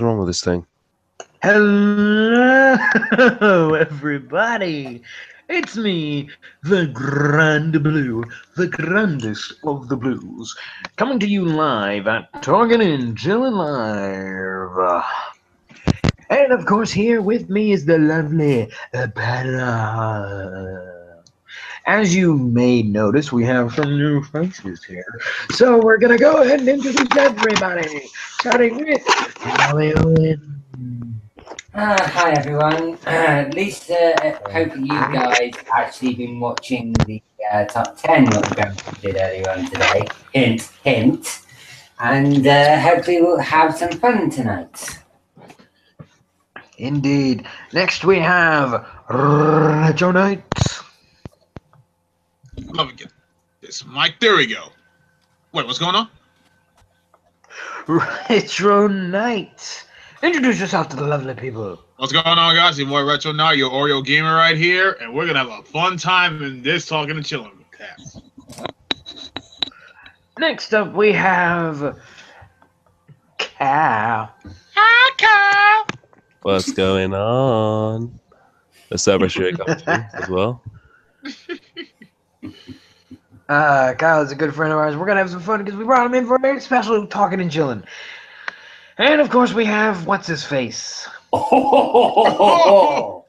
wrong with this thing? Hello, everybody. It's me, the Grand Blue, the grandest of the blues, coming to you live at Talking and Chillin' Live. And of course, here with me is the lovely Bella. As you may notice, we have some new faces here. So we're going to go ahead and introduce everybody, starting with Molly Owen. Hi everyone. At least hope you guys actually been watching the top 10 that we did earlier on today. Hint, hint. And hopefully we'll have some fun tonight. Indeed. Next we have Retro Knight. Love it. It's Mike. There we go. Wait, what's going on? Retro Knight. Introduce yourself to the lovely people. What's going on, guys? Your boy Retro Now, your Oreo gamer right here, and we're gonna have a fun time in this talking and chilling with cats. Next up we have Cal. Hi, Kyle. What's going on? The Cerberus comes in as well. Kyle is a good friend of ours. We're gonna have some fun because we brought him in for a very special talking and chilling. And of course we have what's his face. Oh,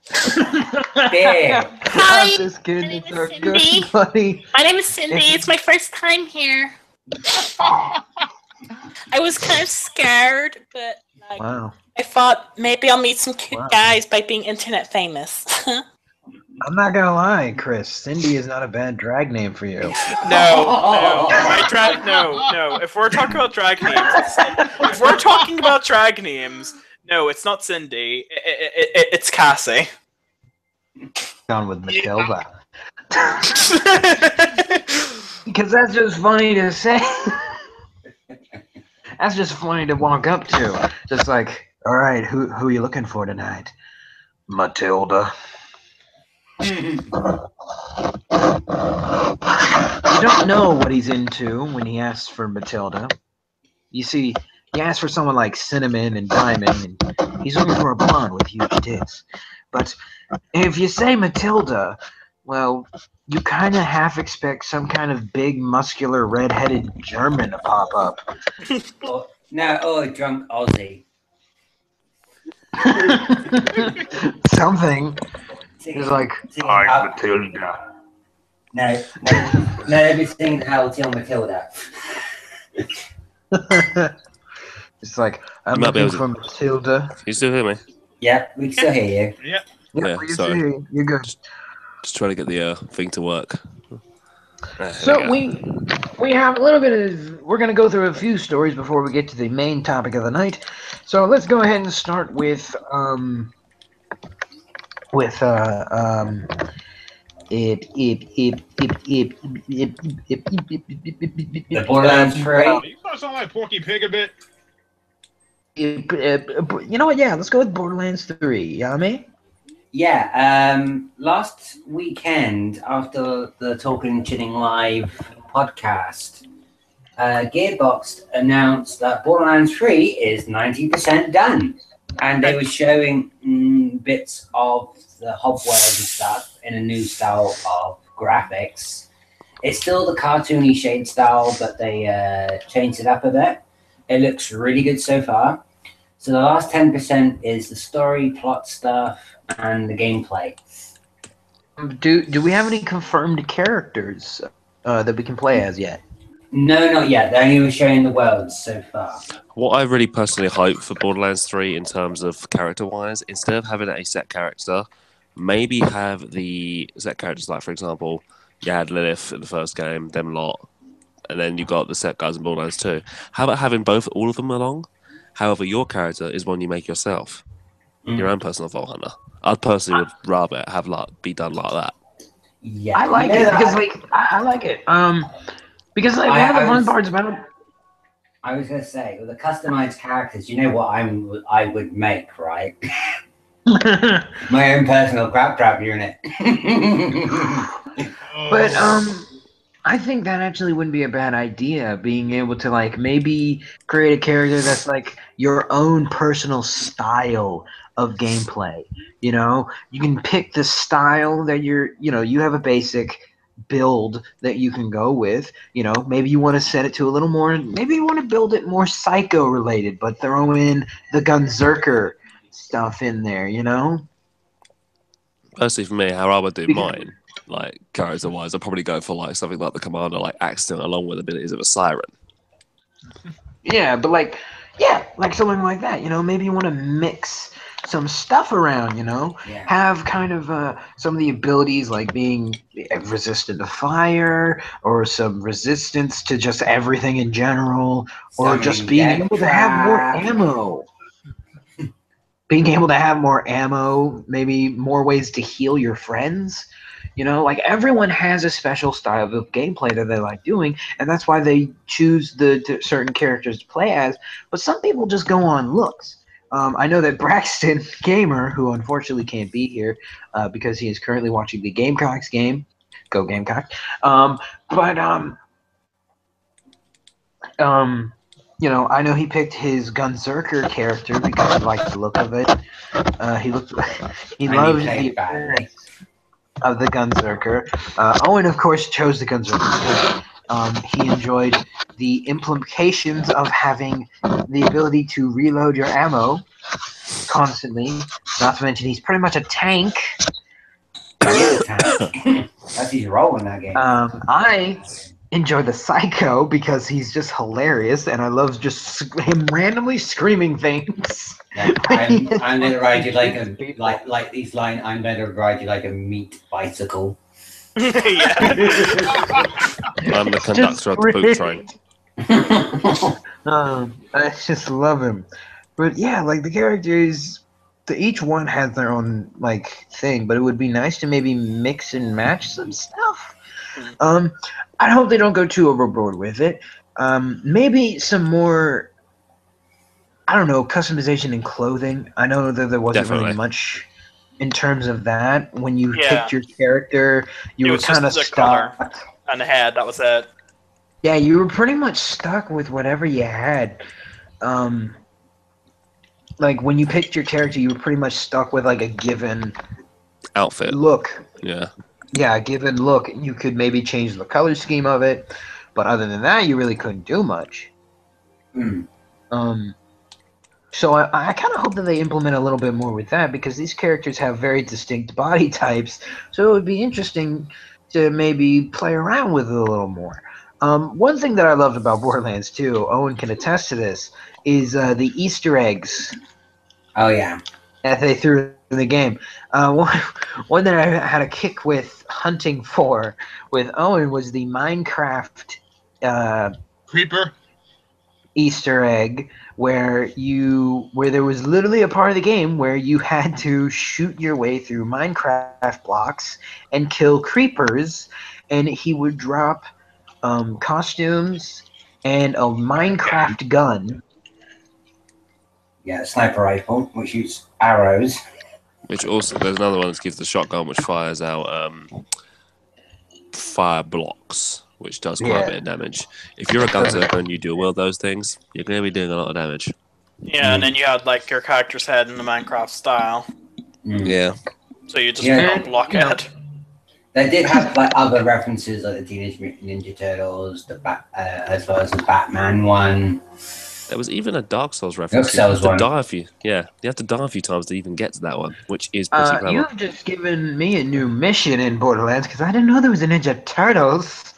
damn. Hi, This kid my name is is our Cindy. good buddy. My name is Cindy. It's my first time here. I was kind of scared, but like, Wow. I thought maybe I'll meet some cute Wow. guys by being internet famous. I'm not gonna lie, Chris. Cindy is not a bad drag name for you. No. If we're talking about drag names, no, it's not Cindy. It's Cassie. Gone with Matilda. Because that's just funny to say. That's just funny to walk up to. Just like, all right, who are you looking for tonight? Matilda. You don't know what he's into when he asks for Matilda. You see, he asks for someone like Cinnamon and Diamond, and he's looking for a blonde with huge tits. But if you say Matilda, well, you kind of half expect some kind of big, muscular, red-headed German to pop up. Drunk Aussie. Something. He's like, I'm Matilda. No, everything Till Matilda. It's like, I'm You might be looking able for Matilda. Can you still hear me? Yeah, we can still hear you. Yeah. Yeah, we can sorry. see you. You're good. Just trying to get the thing to work. There So we go. we have a little bit of, we're going to go through a few stories before we get to the main topic of the night. So let's go ahead and start with The Borderlands 3. You sound like Porky Pig a bit. You know what? Yeah, let's go with Borderlands 3. You know what I mean? Yeah, last weekend after the Talking and Chilling Live podcast, Gearbox announced that Borderlands 3 is 90% done. And they were showing bits of the hub world and stuff in a new style of graphics. It's still the cartoony shade style, but they changed it up a bit. It looks really good so far. So the last 10% is the story, plot stuff, and the gameplay. Do we have any confirmed characters that we can play as yet? No, not yet. They only were showing the worlds so far. What I really personally hope for Borderlands 3 in terms of character-wise, instead of having a set character, maybe have the set characters like, for example, you had Lilith in the first game, them lot, and then you got the set guys in Borderlands 2. How about having all of them along? However, your character is one you make yourself, your own personal Vault Hunter. I personally would rather have be done like that. Yeah, I like it because I like it. Because like one of the fun parts about it. I was gonna say with the customized characters, you know what I would make, right? My own personal crap unit. But I think that actually wouldn't be a bad idea, being able to like maybe create a character that's like your own personal style of gameplay. You know, you can pick the style that you have a basic build that you can go with. You know, maybe you want to set it to a little more, maybe you want to build it more psycho related, but throw in the Gunzerker stuff in there, you know? Personally, for me, how I would do Because- mine, like character-wise, I'd probably go for like something like the commander, like accident, along with abilities of a siren. Yeah, but like something like that. You know, maybe you want to mix some stuff around. You know, Yeah. have kind of some of the abilities like being resistant to fire, or some resistance to just everything in general, or just Summoning being death able to have more trap. ammo. Being able to have more ammo, maybe more ways to heal your friends. You know, like everyone has a special style of gameplay that they like doing, and that's why they choose the certain characters to play as. But some people just go on looks. I know that Braxton Gamer, who unfortunately can't be here because he is currently watching the Gamecocks game, go Gamecock. You know, I know he picked his Gunzerker character because he liked the look of it. He looked, he And loved he the played badly. appearance of the Gunzerker. Owen, of course, chose the Gunzerker because he enjoyed the implications of having the ability to reload your ammo constantly. Not to mention, he's pretty much a tank. He is a tank. That's his role in that game. I enjoy the Psycho because he's just hilarious, and I love just him randomly screaming things. Yeah, I'm gonna ride you like these line. I'm gonna ride you like a meat bicycle. yeah. I'm the conductor of the boot train. I just love him. But yeah, like the characters, each one has their own like thing. But it would be nice to maybe mix and match some stuff. I hope they don't go too overboard with it. Maybe some more, I don't know, customization in clothing. I know that there wasn't really Definitely. much in terms of that. When you Yeah. picked your character, you It were was just kind of the color. stuck. And the head, that was it. Yeah, you were pretty much stuck with whatever you had. Like when you picked your character, you were pretty much stuck with like a given Outfit. look. Yeah. Yeah, a given look. You could maybe change the color scheme of it, but other than that, you really couldn't do much. Mm. So I kind of hope that they implement a little bit more with that because these characters have very distinct body types. So it would be interesting to maybe play around with it a little more. One thing that I loved about Borderlands 2, Owen can attest to this, is the Easter eggs Oh yeah. that they threw in the game. One that I had a kick with hunting for with Owen was the Minecraft Creeper. Easter egg where there was literally a part of the game where you had to shoot your way through Minecraft blocks and kill creepers, and he would drop costumes and a Minecraft gun. Yeah, sniper rifle, which shoots arrows. Which also, there's another one that gives the shotgun, which fires out fire blocks, which does quite a bit of damage. If you're a gunzerker and you do all those things, you're going to be doing a lot of damage. Yeah, and then you had like your character's head in the Minecraft style. Mm. Yeah. So you just Yeah. don't block it. They did have like other references, like the Teenage Mutant Ninja Turtles, as well as the Batman one. There was even a Dark Souls reference. Dark Souls you have one. to die a few. Yeah, you have to die a few times to even get to that one, which is pretty clever. You've just given me a new mission in Borderlands because I didn't know there was a Ninja Turtles.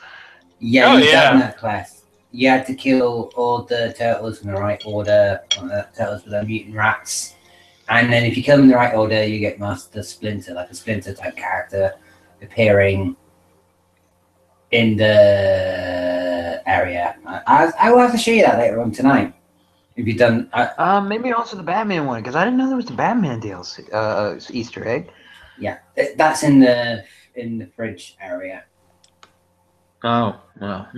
Yeah, Oh, you yeah. done that quest. You had to kill all the turtles in the right order, turtles with the mutant rats. And then if you kill them in the right order, you get Master Splinter, like a Splinter type character appearing in the area. I will have to show you that later on tonight. If you've done... Maybe also the Batman one because I didn't know there was the Batman DLC Easter egg. yeah, that's in the fridge area. Oh, well.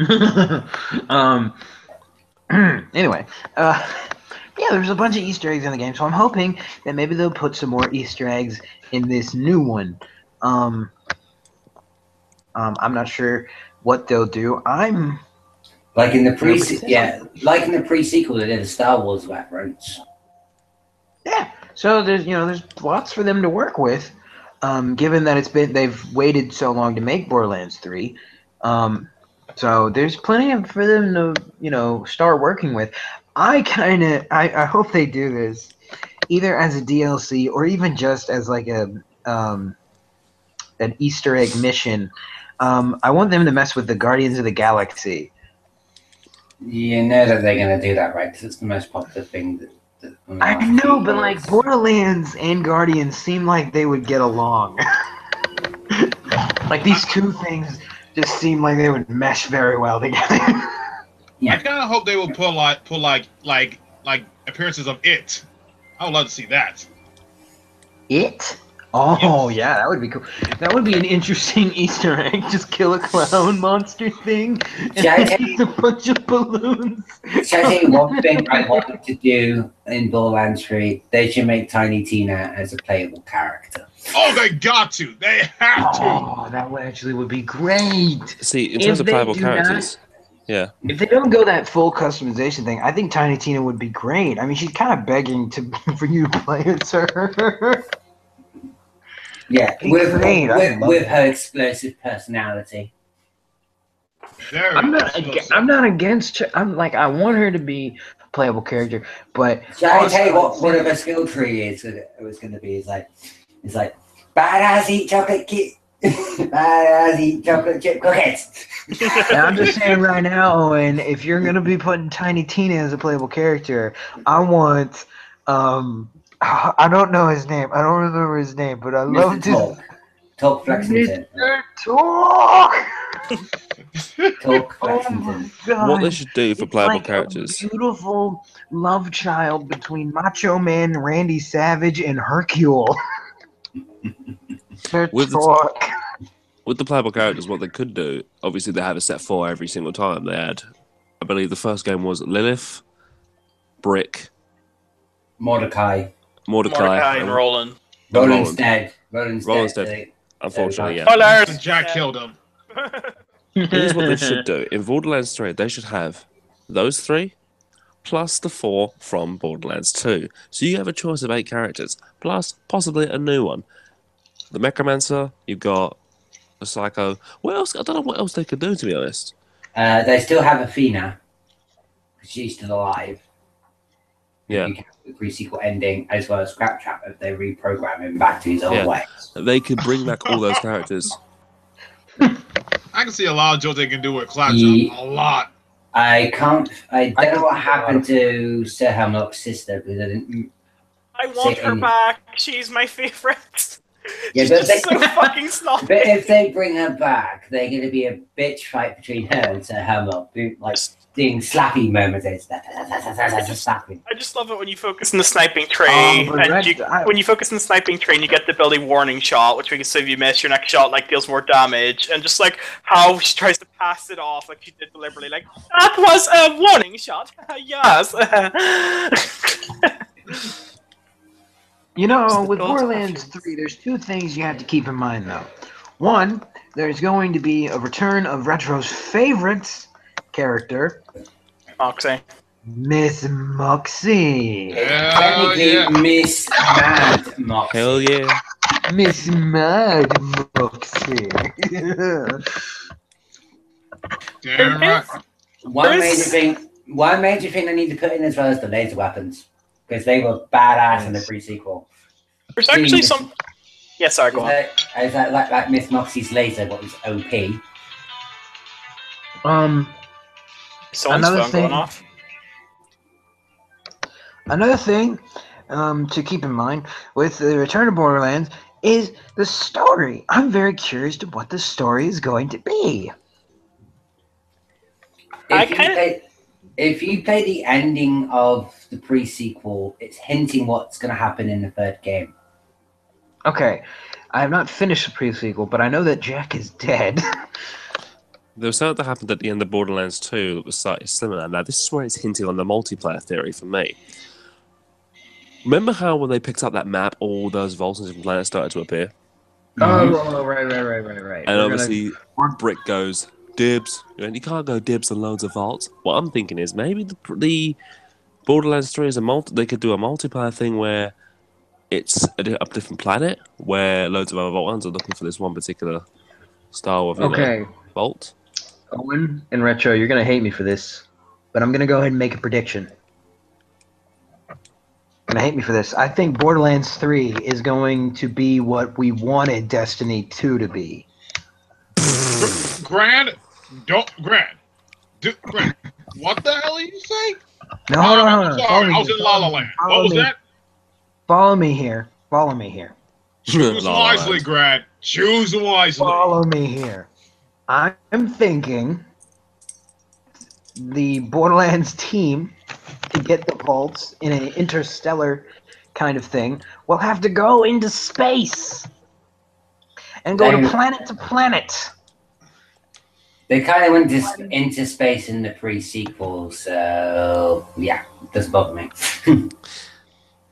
Anyway, yeah, there's a bunch of Easter eggs in the game, so I'm hoping that maybe they'll put some more Easter eggs in this new one. I'm not sure what they'll do. I'm Like in the like in the pre-sequel, they did a Star Wars reference. yeah. So there's lots for them to work with. Given that they've waited so long to make Borderlands 3. So there's plenty for them to start working with. I hope they do this either as a DLC or even just as like an Easter egg mission. I want them to mess with the Guardians of the Galaxy. You know that they're going to do that, right? Because it's the most popular thing. I know, but like Borderlands and Guardians seem like they would get along. Like these two things just seem like they would mesh very well together. Yeah. I kind of hope they will pull like appearances of it. I would love to see that. It? Oh yeah, that would be cool. That would be an interesting Easter egg. Just kill a clown monster thing and just a bunch of balloons. Shall I tell you one thing I wanted to do in Borderlands 3? They should make Tiny Tina as a playable character. Oh, they got to. They have to. Oh, that would be great. See, in terms of playable characters, yeah. If they don't go that full customization thing, I think Tiny Tina would be great. I mean, she's kind of begging for you to play as her. Yeah, Great. with her explosive personality. I'm not against. I'm like, I want her to be a playable character, but Shall I tell you what one of her skill tree is? It was going to be it's like badass eat chocolate chip, badass eat chocolate chip cookies. And I'm just saying right now, Owen, if you're gonna be putting Tiny Tina as a playable character, I want I don't know his name. I don't remember his name, but I love to Talk Flexington. Mr. Talk. Talk Oh Flexington. my God. What they should do for It's playable like characters. a beautiful love child between Macho Man Randy Savage and Hercule. With the- Talk. With the playable characters, what they could do, obviously they have a set 4 every single time. They had, I believe the first game was Lilith, Brick, Mordecai. Mordecai and Roland. Roland's dead. Roland's dead. dead. Unfortunately, yeah. Oh, Lars. Jack killed him. Here's what they should do. In Borderlands 3, they should have those 3 plus the 4 from Borderlands 2. So you have a choice of 8 characters, plus possibly a new one. The Necromancer, you've got a Psycho. What else? I don't know what else they could do, to be honest. They still have Athena. She's still alive. Yeah. You can have the pre-sequel ending as well as Scraptrap if they reprogram him back to his old Yeah. ways. They could bring back all those characters. I can see a lot of jokes they can do with Claptrap. Yeah. A lot. I don't know what happened to Sir Hemlock's sister because I didn't. I want her back. She's my favorite. Yeah, She's but just so fucking snobby. But if they bring her back, they're going to be a bitch fight between her and Sir Hemlock, like doing slappy moments. Slapping. I just love it when you focus on the sniping tray, when you focus on the sniping tray, and you get the building warning shot, which we can say if you miss, your next shot like deals more damage, and just like how she tries to pass it off like she did deliberately, like that was a warning shot. Yes. You know, with Borderlands 3, there's 2 things you have to keep in mind, though. One, there's going to be a return of Retro's favorite character, Moxie. Miss Moxie. Technically, Miss Mad Moxie. Hell yeah. Miss Mad Moxie. Damn right. One major thing I need to put in as well as the laser weapons. Because they were badass in the pre-sequel. There's actually some. Yeah, sorry, go on. Is that like Miss Moxie's laser? What was OP? Someone's another phone thing- going off. Another thing to keep in mind with the Return of Borderlands is the story. I'm very curious to what the story is going to be. If you play the ending of the pre-sequel, it's hinting what's going to happen in the third game. Okay, I have not finished the pre-sequel, but I know that Jack is dead. There was something that happened at the end of Borderlands 2 that was slightly similar. Now, this is where it's hinting on the multiplayer theory for me. Remember how when they picked up that map, all those vaults and different planets started to appear? Oh, right. And obviously, Brick goes, dibs. You can't go dibs on loads of vaults. What I'm thinking is maybe the Borderlands 3 is they could do a multiplayer thing where it's a different planet where loads of other Vault Hunters are looking for this one particular style of vault. Owen and Retro, you're gonna hate me for this, but I'm gonna go ahead and make a prediction. Gonna hate me for this. I think Borderlands 3 is going to be what we wanted Destiny 2 to be. Grant, what the hell are you saying? No, hold on. Sorry, I was in La La Land. What was that? Follow me here. Choose wisely, Grant. Choose wisely. Follow me here. I'm thinking the Borderlands team, to get the vaults in an interstellar kind of thing, will have to go into space and go to planet. They kind of went into space in the pre-sequel, so yeah, it does bother me.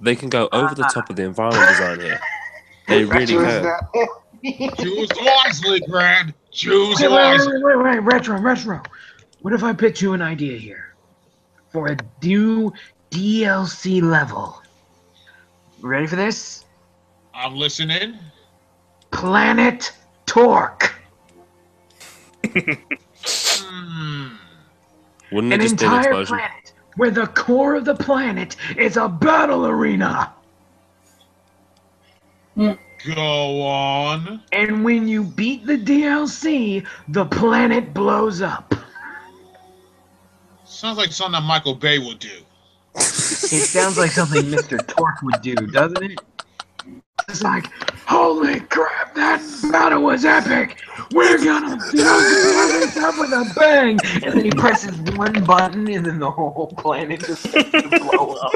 They can go over the top of the environment design here. They really can. Choose wisely, Grant. Choose wisely. Wait, Retro. What if I pitch you an idea here for a new DLC level? Ready for this? I'm listening. Planet Torque. Wouldn't it An just be an entire explosion? planet where the core of the planet is a battle arena. Go on. And when you beat the DLC, the planet blows up. Sounds like something that Michael Bay would do. It sounds like something Mr. Torque would do, doesn't it? It's like, holy crap, that battle was epic! We're gonna do this up with a bang! And then he presses one button and then the whole planet just starts to blow up.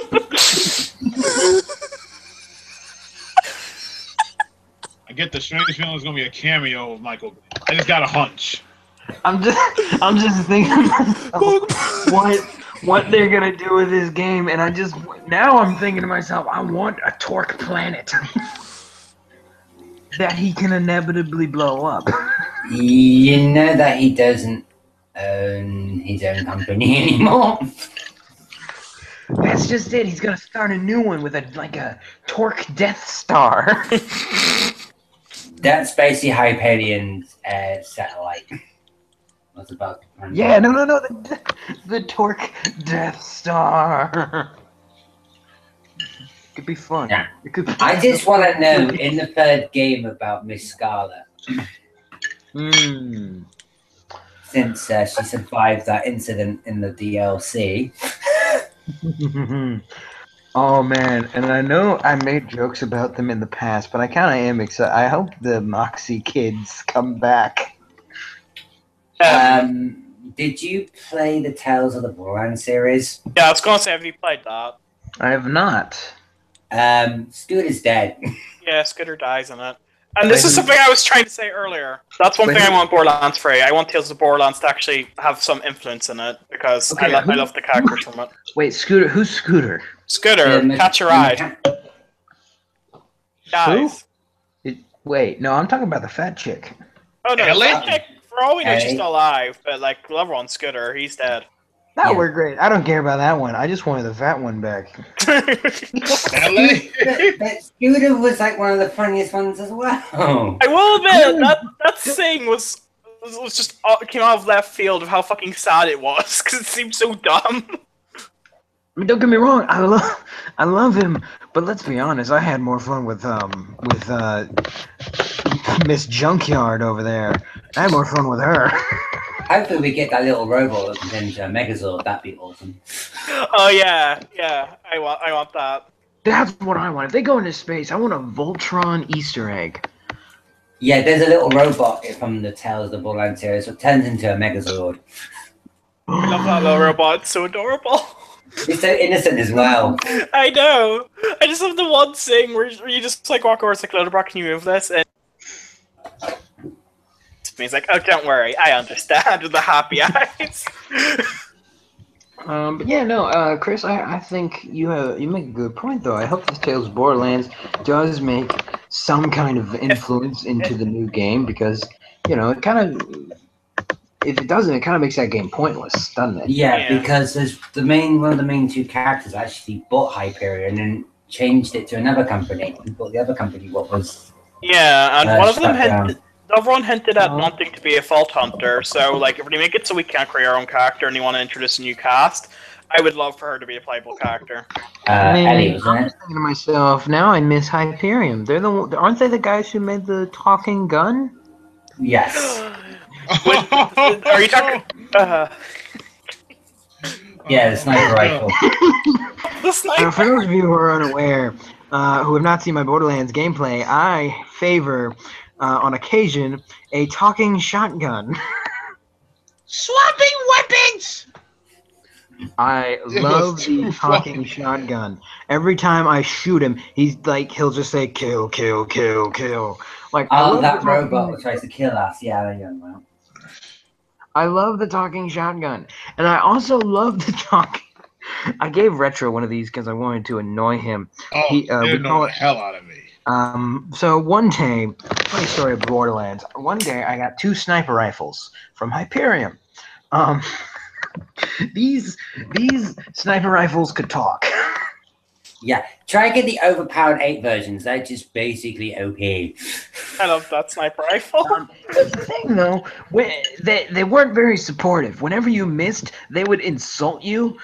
I get the strange feeling it's gonna be a cameo of Michael Bay. I just got a hunch. I'm just thinking what they're gonna do with this game, and now I'm thinking to myself, I want a Torque planet that he can inevitably blow up. You know that he doesn't own his own company anymore. That's just it. He's gonna start a new one with a Torque Death Star. That's basically Hyperion's satellite. Was about to yeah, no, the Torque Death Star. Could be fun. Yeah. It could be I just want to know in the third game about Miss Scarlet. Since she survived that incident in the DLC. Oh man, and I know I made jokes about them in the past, but I kind of am excited. I hope the Moxie kids come back. Did you play the Tales of the Borderlands series? Yeah, I was gonna say, have you played that? I have not. Scooter's dead. Yeah, Scooter dies in it. And this is something I was trying to say earlier. That's one thing I want Borderlands 3. I want Tales of Borderlands to actually have some influence in it, because I love the characters from it. Wait, Scooter? Who's Scooter? Scooter, Catch Your Eye. Dies. Wait, no, I'm talking about the fat chick. Oh no, for all we know, she's still alive, but like, love her on Scooter, he's dead. That were great. I don't care about that one. I just wanted the fat one back. But Scooter was like one of the funniest ones as well. I will admit that thing was just came out of left field of how fucking sad it was, because it seemed so dumb. I mean, don't get me wrong. I love him, but let's be honest. I had more fun with Miss Junkyard over there. I had more fun with her. Hopefully we get that little robot that turns into a Megazord. That'd be awesome. Oh yeah, I want that. That's what I want. If they go into space, I want a Voltron Easter egg. Yeah, there's a little robot from the Tales of the Borderlands series that turns into a Megazord. I love that little robot. It's so adorable. It's so innocent as well. I know. I just love the one thing where you just like walk over, it's like, Loderbrock, can you move this? And he's like, oh, don't worry, I understand, with the happy eyes. But yeah, no, Chris, I think you make a good point, though. I hope this Tales of Borderlands does make some kind of influence into the new game, because, you know, if it doesn't, it kind of makes that game pointless, doesn't it? Yeah, because there's one of the main two characters actually bought Hyperion and changed it to another company. And bought the other company what was. Yeah, and one of them down. Everyone hinted at wanting to be a Vault Hunter, so like if we make it so we can't create our own character and you want to introduce a new cast, I would love for her to be a playable character. Ellie, wasn't I'm it? thinking to myself, now I miss Hyperion. Aren't they the guys who made the talking gun? Yes. Are you talking? Yeah, the sniper rifle. The sniper. For those of you who are unaware, who have not seen my Borderlands gameplay, I favor, on occasion, a talking shotgun. Swapping weapons! I love the talking shotgun. Every time I shoot him, he'll just say kill, kill, kill, kill. Like That robot that tries to kill us. Yeah, there you go. I love the talking shotgun, and I also love the talking. I gave Retro one of these because I wanted to annoy him. Oh, he annoyed the hell out of me. So one day, funny story of Borderlands. One day I got 2 sniper rifles from Hyperion. These sniper rifles could talk. Yeah, try and get the overpowered 8 versions. They're just basically OP. I love that sniper rifle. That's the thing, though. They weren't very supportive. Whenever you missed, they would insult you.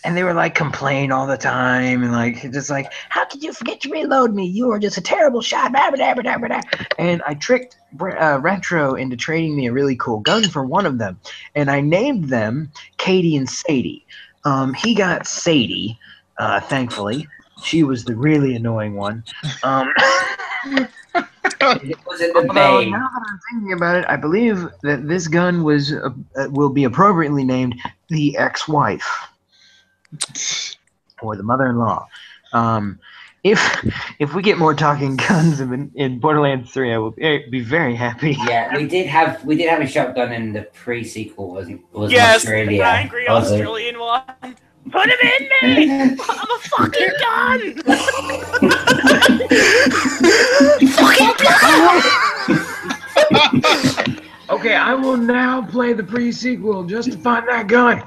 And they were like complain all the time and like just like, how could you forget to reload me? You were just a terrible shot. And I tricked Retro into trading me a really cool gun for one of them, and I named them Katie and Sadie. He got Sadie, thankfully. She was the really annoying one. It was in the Although, bay. now that I'm thinking about it, I believe that this gun will be appropriately named the ex-wife or the mother-in-law. If we get more talking guns in Borderlands 3, I will be very happy. Yeah, we did have a shotgun in the pre-sequel. Was Yes, Australia. the angry Australian one. Put him in me! I'm a fucking gun! Fucking gun! Okay, I will now play the pre-sequel just to find that gun.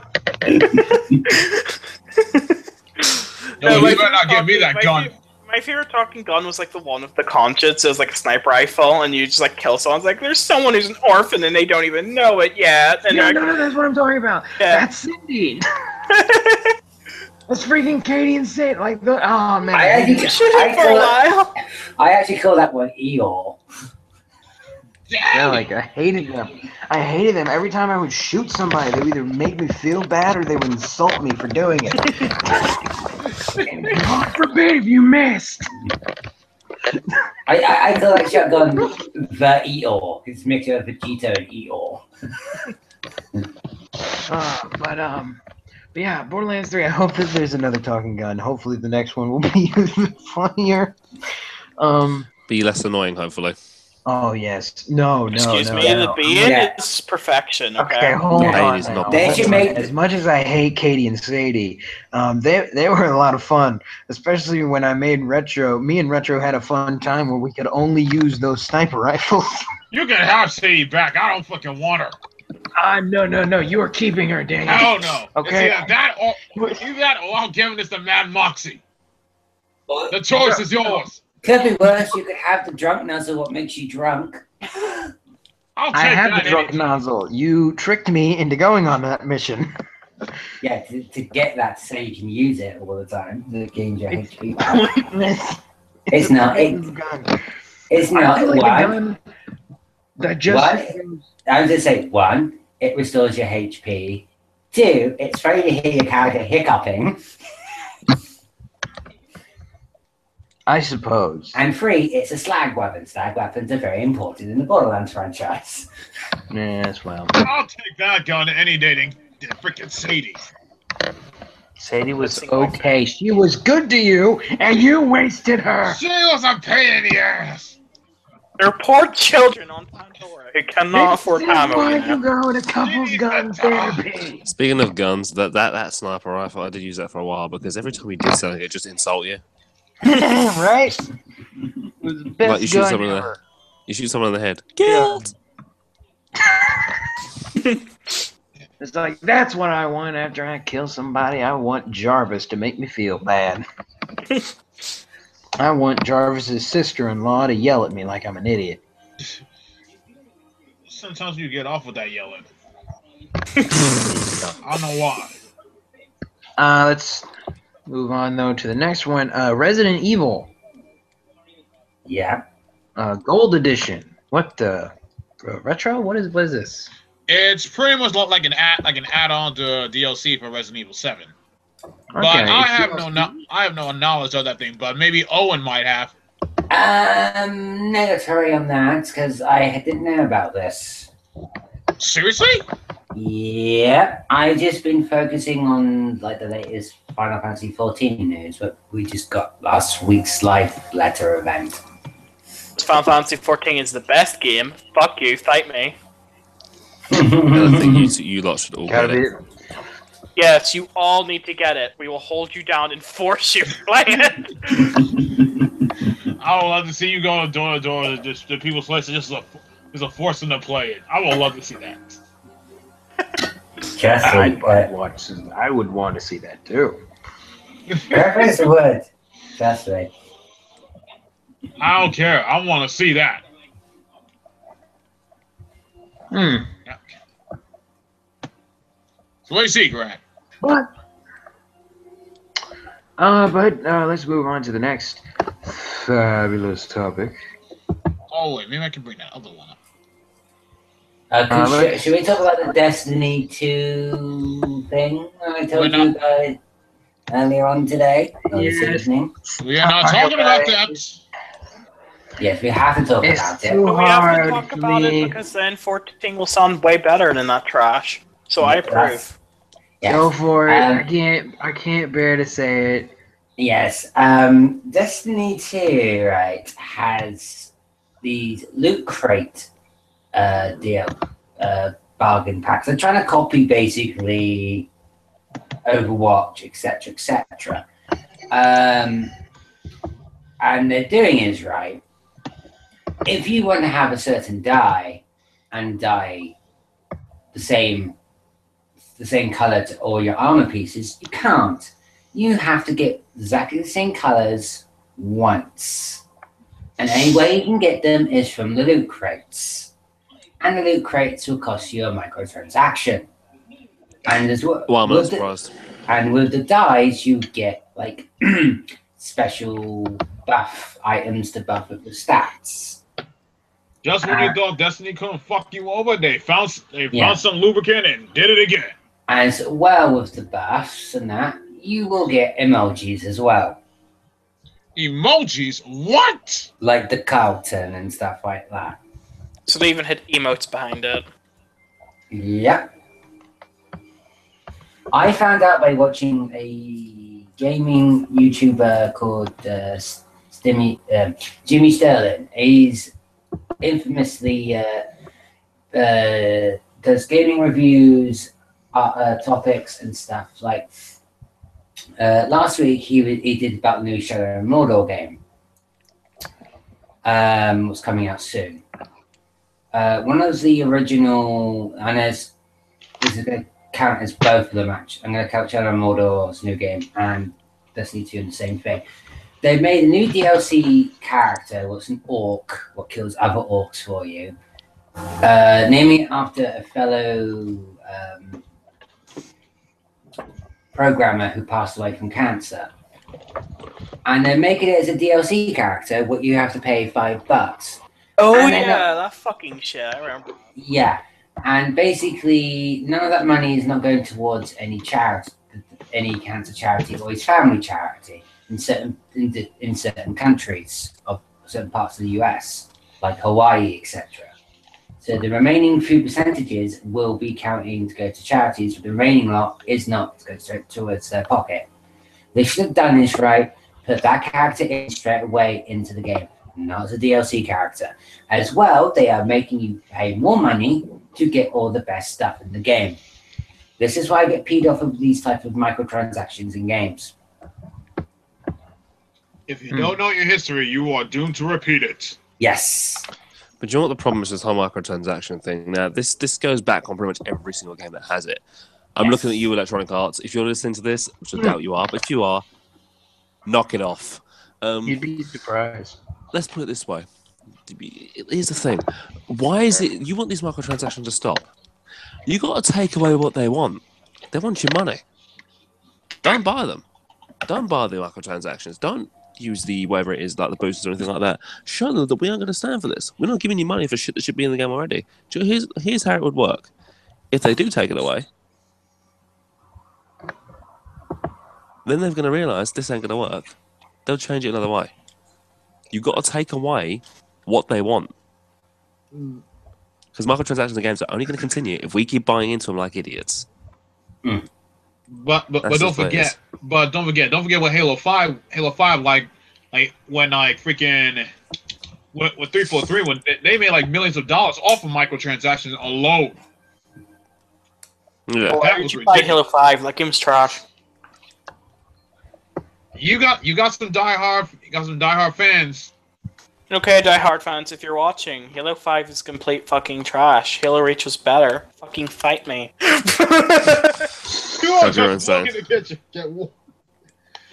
No, you better not give me that gun. My favorite talking gun was like the one with the conscience. It was like a sniper rifle, and you just like kill someone. It's like there's someone who's an orphan and they don't even know it yet. And No, that's what I'm talking about. Yeah. That's Cindy. That's freaking Katie and Sid. Like, oh man. I actually call that one Eeyore. Yeah, like I hated them. I hated them. Every time I would shoot somebody, they would either make me feel bad or they would insult me for doing it. God forbid if you missed. I call that shotgun the Eeyore. It's a mixture of Vegeta and Eeyore. But yeah, Borderlands 3, I hope that there's another talking gun. Hopefully the next one will be even funnier. Be less annoying, hopefully. Oh, yes. No. Excuse me, the being is perfection, okay? Okay, hold on. They should make... As much as I hate Katie and Sadie, they were a lot of fun, especially when I made Retro. Me and Retro had a fun time where we could only use those sniper rifles. You can have Sadie back. I don't fucking want her. No. You are keeping her, Daniel. Hell no. Okay. It's either that or I'm giving this to Mad Moxie. The choice is yours. Could be worse. You could have the drunk nuzzle. What makes you drunk? I have the drunk nozzle. You tricked me into going on that mission. Yeah, to get that so you can use it all the time. The gains your HP. It's not. It's not. One. I was going to say, 1, it restores your HP. 2, it's funny to hear your character hiccuping. I suppose. And 3, it's a slag weapon. Slag weapons are very important in the Borderlands franchise. Yes, well. I'll take that gun any day than freaking Sadie. Sadie was okay. She was good to you, and you wasted her. She was a pain in the ass. They're poor children on Pandora who cannot afford ammo. Why you go to couples gun therapy? Speaking of guns, that sniper rifle, I did use that for a while because every time we did something, it just insult you. Right? It was the best Like you shoot gun someone ever. you shoot someone in the head. Guilt. It's like, that's what I want after I kill somebody. I want Jarvis to make me feel bad. I want Jarvis's sister-in-law to yell at me like I'm an idiot. Sometimes you get off with that yelling. I don't know why. Let's move on, though, to the next one. Resident Evil. Yeah. Gold Edition. What the... retro? What is this? It's pretty much like an add-on to DLC for Resident Evil 7. Okay. But I have no knowledge of that thing. But maybe Owen might have. Negatory on that because I didn't know about this. Seriously? Yeah, I've just been focusing on like the latest Final Fantasy 14 news, but we just got last week's live letter event. Final Fantasy 14 is the best game. Fuck you, fight me. I don't think you lot should all get it. Yes, you all need to get it. We will hold you down and force you to play it. I would love to see you go door to door to the people's places just as a force them to play it. I would love to see that. I would want to see that too. Perfect would. Trust me. I don't care. I want to see that. Yeah. So what do you see, Grant? What? But let's move on to the next fabulous topic. Oh wait, maybe I can bring that other one up. Should we talk about the Destiny 2 thing I told you about earlier on today? Or this evening? We are not talking about that. Yes, we have to talk about it. But we have to talk about it because then 14 will sound way better than that trash. So I approve. Yes. Go for it. I can't bear to say it. Yes. Destiny 2, right, has these loot crate bargain packs. They're trying to copy basically Overwatch, etc., etc. And they're doing is right. If you want to have a certain dye and dye the same color to all your armor pieces, you can't. You have to get exactly the same colors once. And the only way you can get them is from the loot crates. And the loot crates will cost you a microtransaction. And as well, I'm not surprised. And with the dyes, you get like special buff items to buff up the stats. Just when you thought Destiny couldn't fuck you over, they found some lubricant and did it again. As well with the buffs and that, you will get emojis as well. Emojis? What? Like the Carlton and stuff like that. So they even had emotes behind it. Yep. I found out by watching a gaming YouTuber called Jimmy Sterling. He's infamously does gaming reviews, topics and stuff. Like last week, he did about the new Shadow and Mordor game. Was coming out soon. One of the original, and this is going to count as both of them. Actually, I'm going to count Shadow and Mordor's new game and Destiny 2 in the same thing. They made a new DLC character, what's an orc, what kills other orcs for you. Naming it after a fellow programmer who passed away from cancer. And they're making it as a DLC character, what you have to pay $5. Oh yeah, that fucking shit, I remember. Yeah, and basically none of that money is not going towards any charity, any cancer charity or his family charity. In certain countries of certain parts of the US, like Hawaii, etc. So the remaining few percentages will be counting to go to charities, but the remaining lot is not to go straight towards their pocket. They should have done this right, put that character in straight away into the game, not as a DLC character. As well, they are making you pay more money to get all the best stuff in the game. This is why I get peed off of these types of microtransactions in games. If you don't know your history, you are doomed to repeat it. Yes. But do you know what the problem is with this whole microtransaction thing? Now, this goes back on pretty much every single game that has it. I'm looking at you, Electronic Arts. If you're listening to this, which I doubt you are, but if you are, knock it off. You'd be surprised. Let's put it this way. Here's the thing. Why is it you want these microtransactions to stop? You got to take away what they want. They want your money. Don't buy them. Don't buy the microtransactions. Don't use the whatever it is, like the boosters or anything like that. Show them that we aren't going to stand for this. We're not giving you money for shit that should be in the game already. Here's how it would work. If they do take it away, then they're going to realise this ain't going to work. They'll change it another way. You've got to take away what they want. Because microtransactions in games are only going to continue if we keep buying into them like idiots. But don't forget what Halo 5 like when like freaking with 343 when they made like millions of dollars off of microtransactions alone. Yeah. Well, that was ridiculous. Halo 5, that game's trash. You got some diehard fans. Okay, diehard fans, if you're watching, Halo 5 is complete fucking trash. Halo Reach was better. Fucking fight me.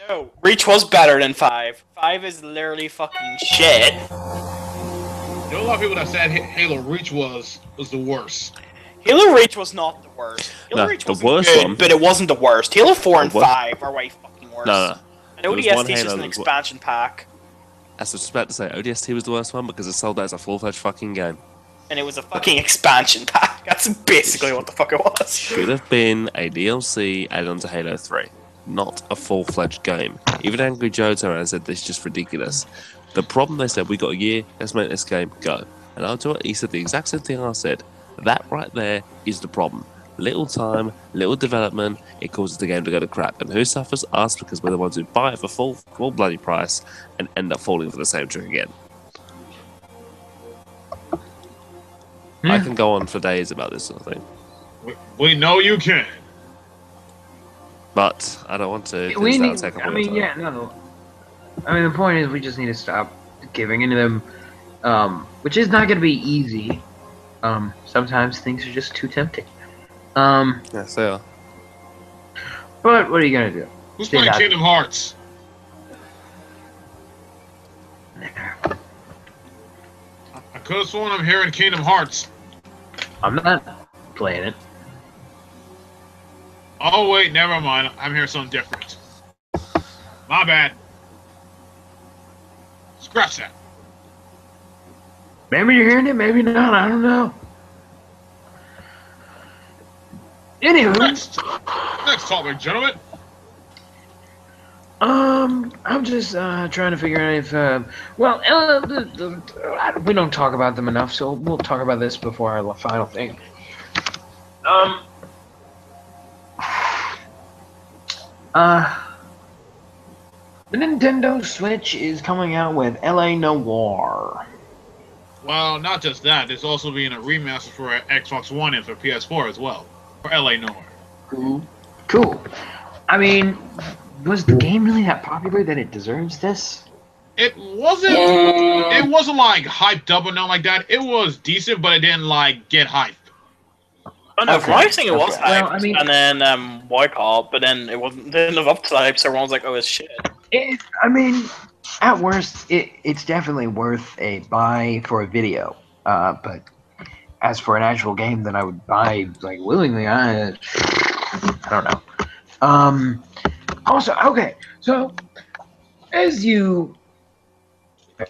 No, Reach was better than 5. 5 is literally fucking shit. There are a lot of people that said Halo Reach was the worst. Halo Reach was not the worst. Halo Reach was good, but it wasn't the worst. Halo 4 and 5 are way fucking worse. No. And ODST is just an expansion pack. As I was about to say, ODST was the worst one because it sold that as a full-fledged fucking game. And it was a fucking expansion pack. That's basically what the fuck it was. Should have been a DLC added onto Halo 3, not a full-fledged game. Even Angry Joe turned around and said this is just ridiculous. The problem, they said, we got a year, let's make this game, go. And I'll do it, he said the exact same thing I said. That right there is the problem. Little time, little development, it causes the game to go to crap. And who suffers? Us, because we're the ones who buy it for full bloody price and end up falling for the same trick again. I can go on for days about this sort of thing. We know you can. But I don't want to. We need, the point is we just need to stop giving into them, which is not going to be easy. Sometimes things are just too tempting. Yes, they are. But what are you gonna do? Who's playing Kingdom Hearts? I could have sworn I'm hearing Kingdom Hearts. I'm not playing it. Oh wait, never mind. I'm hearing something different. My bad. Scratch that. Maybe you're hearing it, maybe not. I don't know. Anywho, next topic, gentlemen. I'm just trying to figure out if we don't talk about them enough, so we'll talk about this before our final thing. The Nintendo Switch is coming out with LA Noire. Well, not just that. There's also being a remaster for Xbox One and for PS4 as well. For LA Noire. Cool. I mean, was the game really that popular that it deserves this? It wasn't. It wasn't like hyped up or nothing like that. It was decent, but it didn't like get hyped. Oh, no, I think it was hyped, and then boycott, but then it didn't live up to the hype, so everyone was like, "Oh, it's shit." At worst, it's definitely worth a buy for a video. But as for an actual game that I would buy like willingly, I don't know. Also, okay, so as you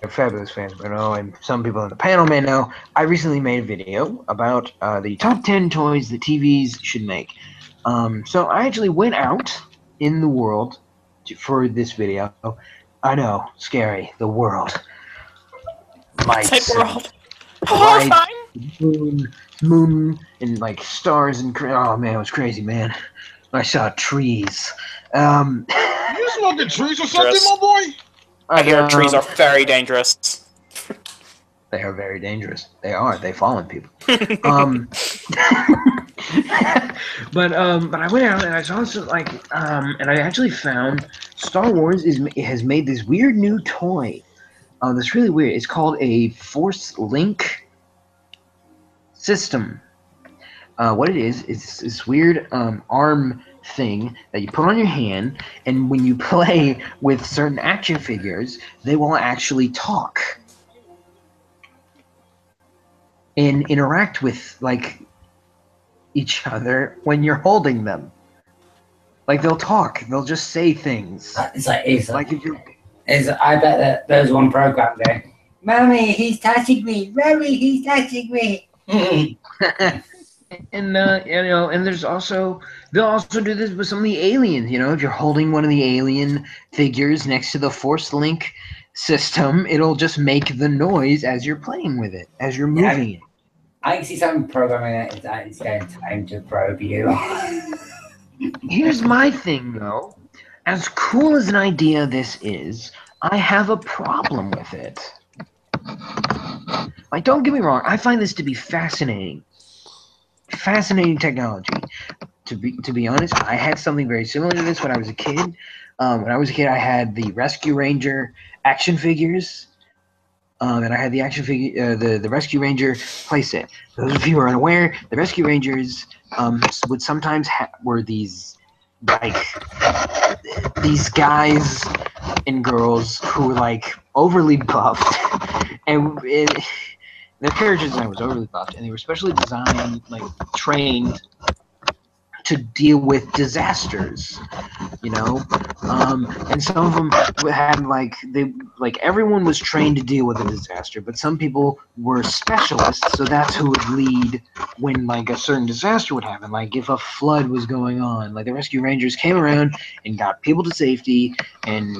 fabulous fans may know, and some people on the panel may know, I recently made a video about the top 10 toys that TVs should make. So I actually went out in the world for this video. I know, scary, the world. Lights, world. Moon, and like stars, and oh man, it was crazy, man. I saw trees. You smoking trees or something, my boy? I hear trees are very dangerous. They are very dangerous. They are. They fall on people. But I went out and I saw this and I actually found Star Wars has made this weird new toy. That's really weird. It's called a Force Link system. What it is this weird arm thing that you put on your hand, and when you play with certain action figures, they will actually talk and interact with like each other when you're holding them. Like they'll talk, they'll just say things. It's like if you're. I bet that there's one program going, "Mommy, he's touching me. Mommy, he's touching me." And and they'll also do this with some of the aliens. If you're holding one of the alien figures next to the Force Link system, it'll just make the noise as you're playing with it, as you're moving it. I can see some programming that it's going time to probe you. Here's my thing, though. As cool as an idea this is, I have a problem with it. Like, don't get me wrong, I find this to be fascinating. Fascinating technology. To be honest, I had something very similar to this when I was a kid. When I was a kid, I had the Rescue Ranger action figures. And I had the action figure, the Rescue Ranger playset. For those of you who are unaware, the Rescue Rangers would sometimes were these guys and girls who were like overly buffed, and their character design was overly buffed, and they were specially designed, like trained to deal with disasters, and some of them had everyone was trained to deal with a disaster, but some people were specialists, so that's who would lead when like a certain disaster would happen. Like if a flood was going on, like the Rescue Rangers came around and got people to safety, and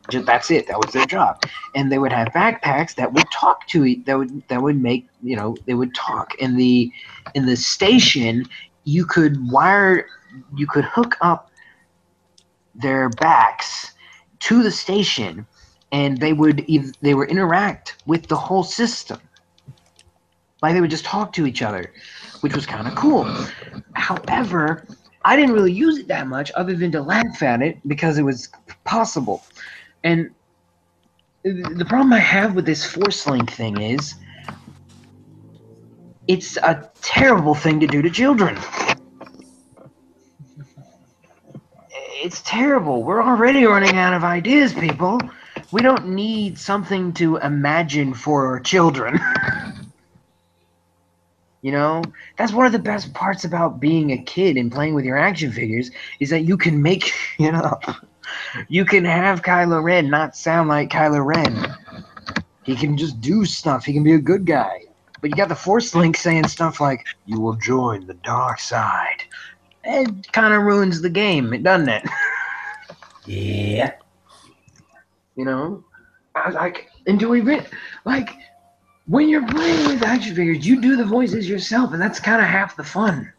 that's it. That was their job. And they would have backpacks that would talk to that would make they would talk in the station. You could hook up their backs to the station, and they would interact with the whole system. Like they would just talk to each other, which was kind of cool. However, I didn't really use it that much other than to laugh at it because it was possible. And the problem I have with this Force Link thing is it's a terrible thing to do to children. It's terrible. We're already running out of ideas, people. We don't need something to imagine for our children. That's one of the best parts about being a kid and playing with your action figures is that you can make it up. You can have Kylo Ren not sound like Kylo Ren. He can just do stuff. He can be a good guy. But you got the Force Link saying stuff like, "You will join the dark side." It kind of ruins the game, doesn't it? Yeah. When you're playing with action figures, you do the voices yourself, and that's kind of half the fun.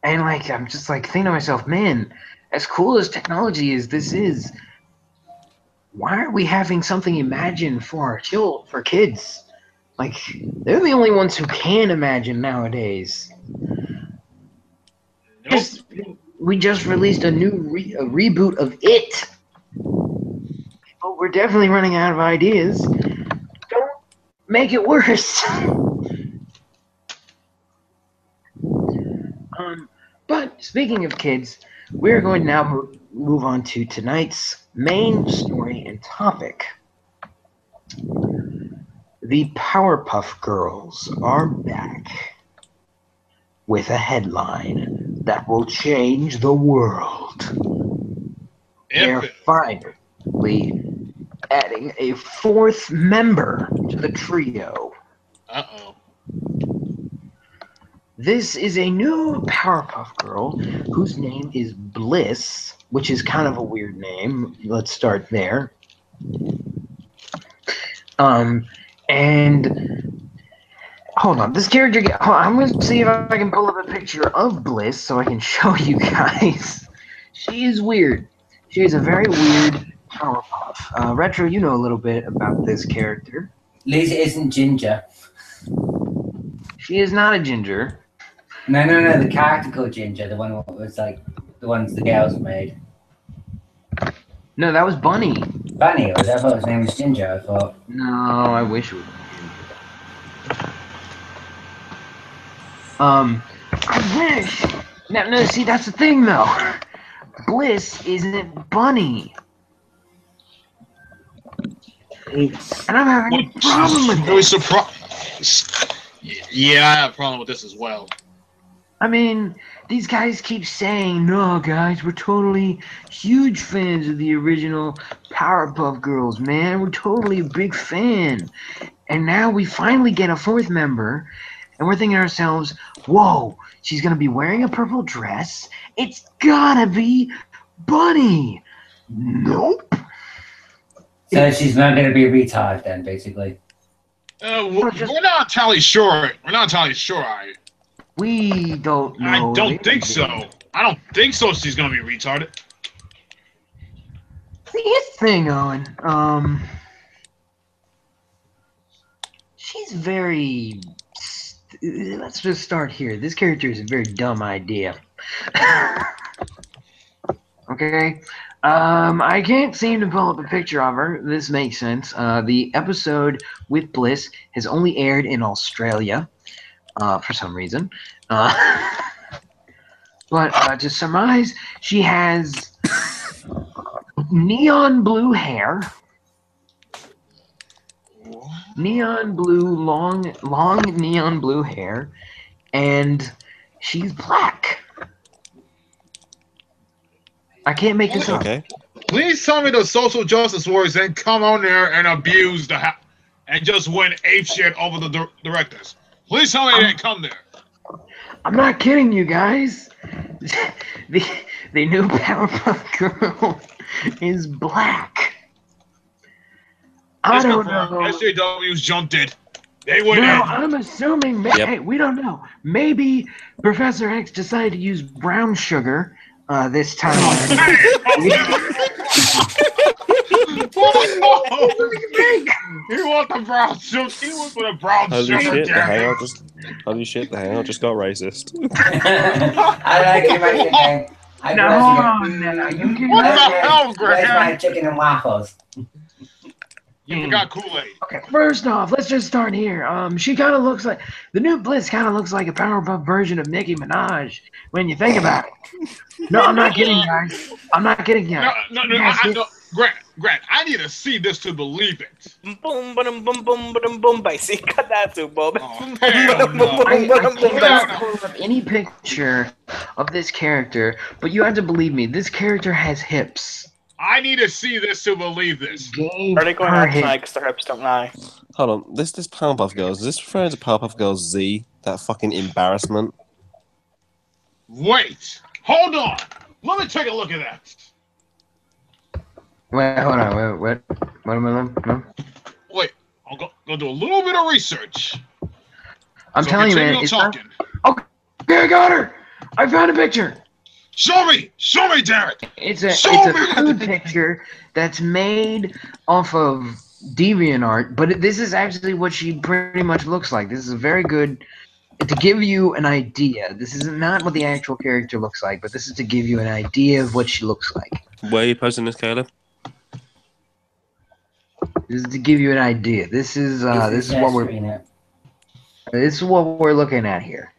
And I'm just thinking to myself, man, as cool as technology as this is, why are we having something imagined for kids? They're the only ones who can imagine nowadays. Nope. We just released a new reboot of It. But we're definitely running out of ideas. Don't make it worse. But speaking of kids, we're going to now move on to tonight's main story and topic. The Powerpuff Girls are back with a headline that will change the world. They're finally adding a fourth member to the trio. Uh-oh. This is a new Powerpuff Girl whose name is Bliss, which is kind of a weird name. Let's start there. And hold on, this character. I'm going to see if I can pull up a picture of Bliss so I can show you guys. She is weird. She is a very weird Powerpuff. Retro, you know a little bit about this character. Lisa isn't ginger. She is not a ginger. No, the character called Ginger, the one that was the ones the girls made. No, that was Bunny. Bunny, or I thought his name was Ginger. I thought. No, I wish it would. I wish. No, see, that's the thing, though. Bliss isn't Bunny. And I'm having a problem with really surprised. Yeah, I have a problem with this as well. I mean, these guys keep saying, no, guys, we're totally huge fans of the original Powerpuff Girls, man. We're totally a big fan. And now we finally get a fourth member, and we're thinking to ourselves, whoa, she's going to be wearing a purple dress. It's gotta be Bunny. Nope. So she's not going to be a retard then, basically. We're not entirely sure. We're not entirely sure, are you? We don't know. I don't think so. I don't think so. She's gonna be retarded. See, here's the thing, Owen. She's very. Let's just start here. This character is a very dumb idea. Okay. I can't seem to pull up a picture of her. This makes sense. The episode with Bliss has only aired in Australia. For some reason. But to surmise, she has neon blue hair. Neon blue, long neon blue hair. And she's black. I can't make this up. Okay. Please tell me the social justice warriors then come on there and abuse the and just win ape shit over the directors. Please tell me they didn't come there. I'm not kidding you guys. The new Powerpuff Girl is black. I don't know. SJW's jumped it. They went No, in. I'm assuming. Hey, we don't know. Maybe Professor X decided to use brown sugar this time. He want the brown sugar. He went for the brown sugar. Holy shit, the hangout just got racist. I like it right there. Now, hold on. What the hell, Where's my Greg? chicken and waffles? You forgot Kool-Aid. Okay, first off, let's just start here. She kind of looks like the new Bliss. Kind of looks like a Powerpuff version of Nicki Minaj when you think about it. No, I'm not kidding, guys. I'm not kidding, guys. No. Grant, I need to see this to believe it. Boom, boom, boom, boom, boom, boom, basi. Cut that too, Bob. Oh, hell no. I can't pull up any picture of this character, but you have to believe me. This character has hips. I need to see this to believe this. Are they going out tonight because their hips don't lie? Hold on, this Powerpuff Girls, is this referring to Powerpuff Girls Z? That fucking embarrassment? Wait, hold on. Let me take a look at that. Wait, hold on. Wait. What am I doing? No? Wait, I'll go do a little bit of research. I'm telling you, man. Continue It's talking. not... Okay, I got her. I found a picture. Show me, Derek. It's a food picture that's made off of DeviantArt, but this is actually what she pretty much looks like. This is a very good to give you an idea. This is not what the actual character looks like, but this is to give you an idea of what she looks like. Where are you posting this, Caleb? This is to give you an idea. This is what we're looking at here.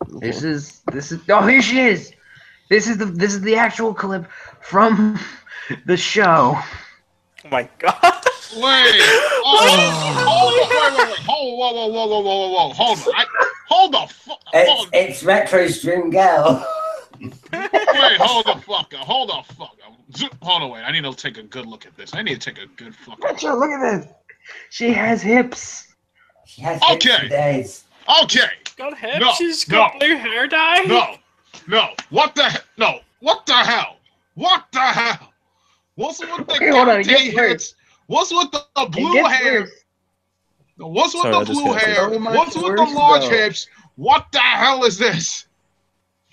This is oh, here she is. This is the actual clip from the show. Oh my god. Wait. Wait. Whoa. Hold on. It's Retro Stream Girl. Wait, hold the fuck up. Hold on, wait. I need to take a good look at this. I need to take a good fucking look. Retro, look at this. She has hips. She has hips for days. Okay. Got hips? No, She's got blue hair dye? No. What the hell? No. What the hell? What's with the goddamn hits? What's with the blue hair? What's with the blue hair? What's with the large hips? What the hell is this?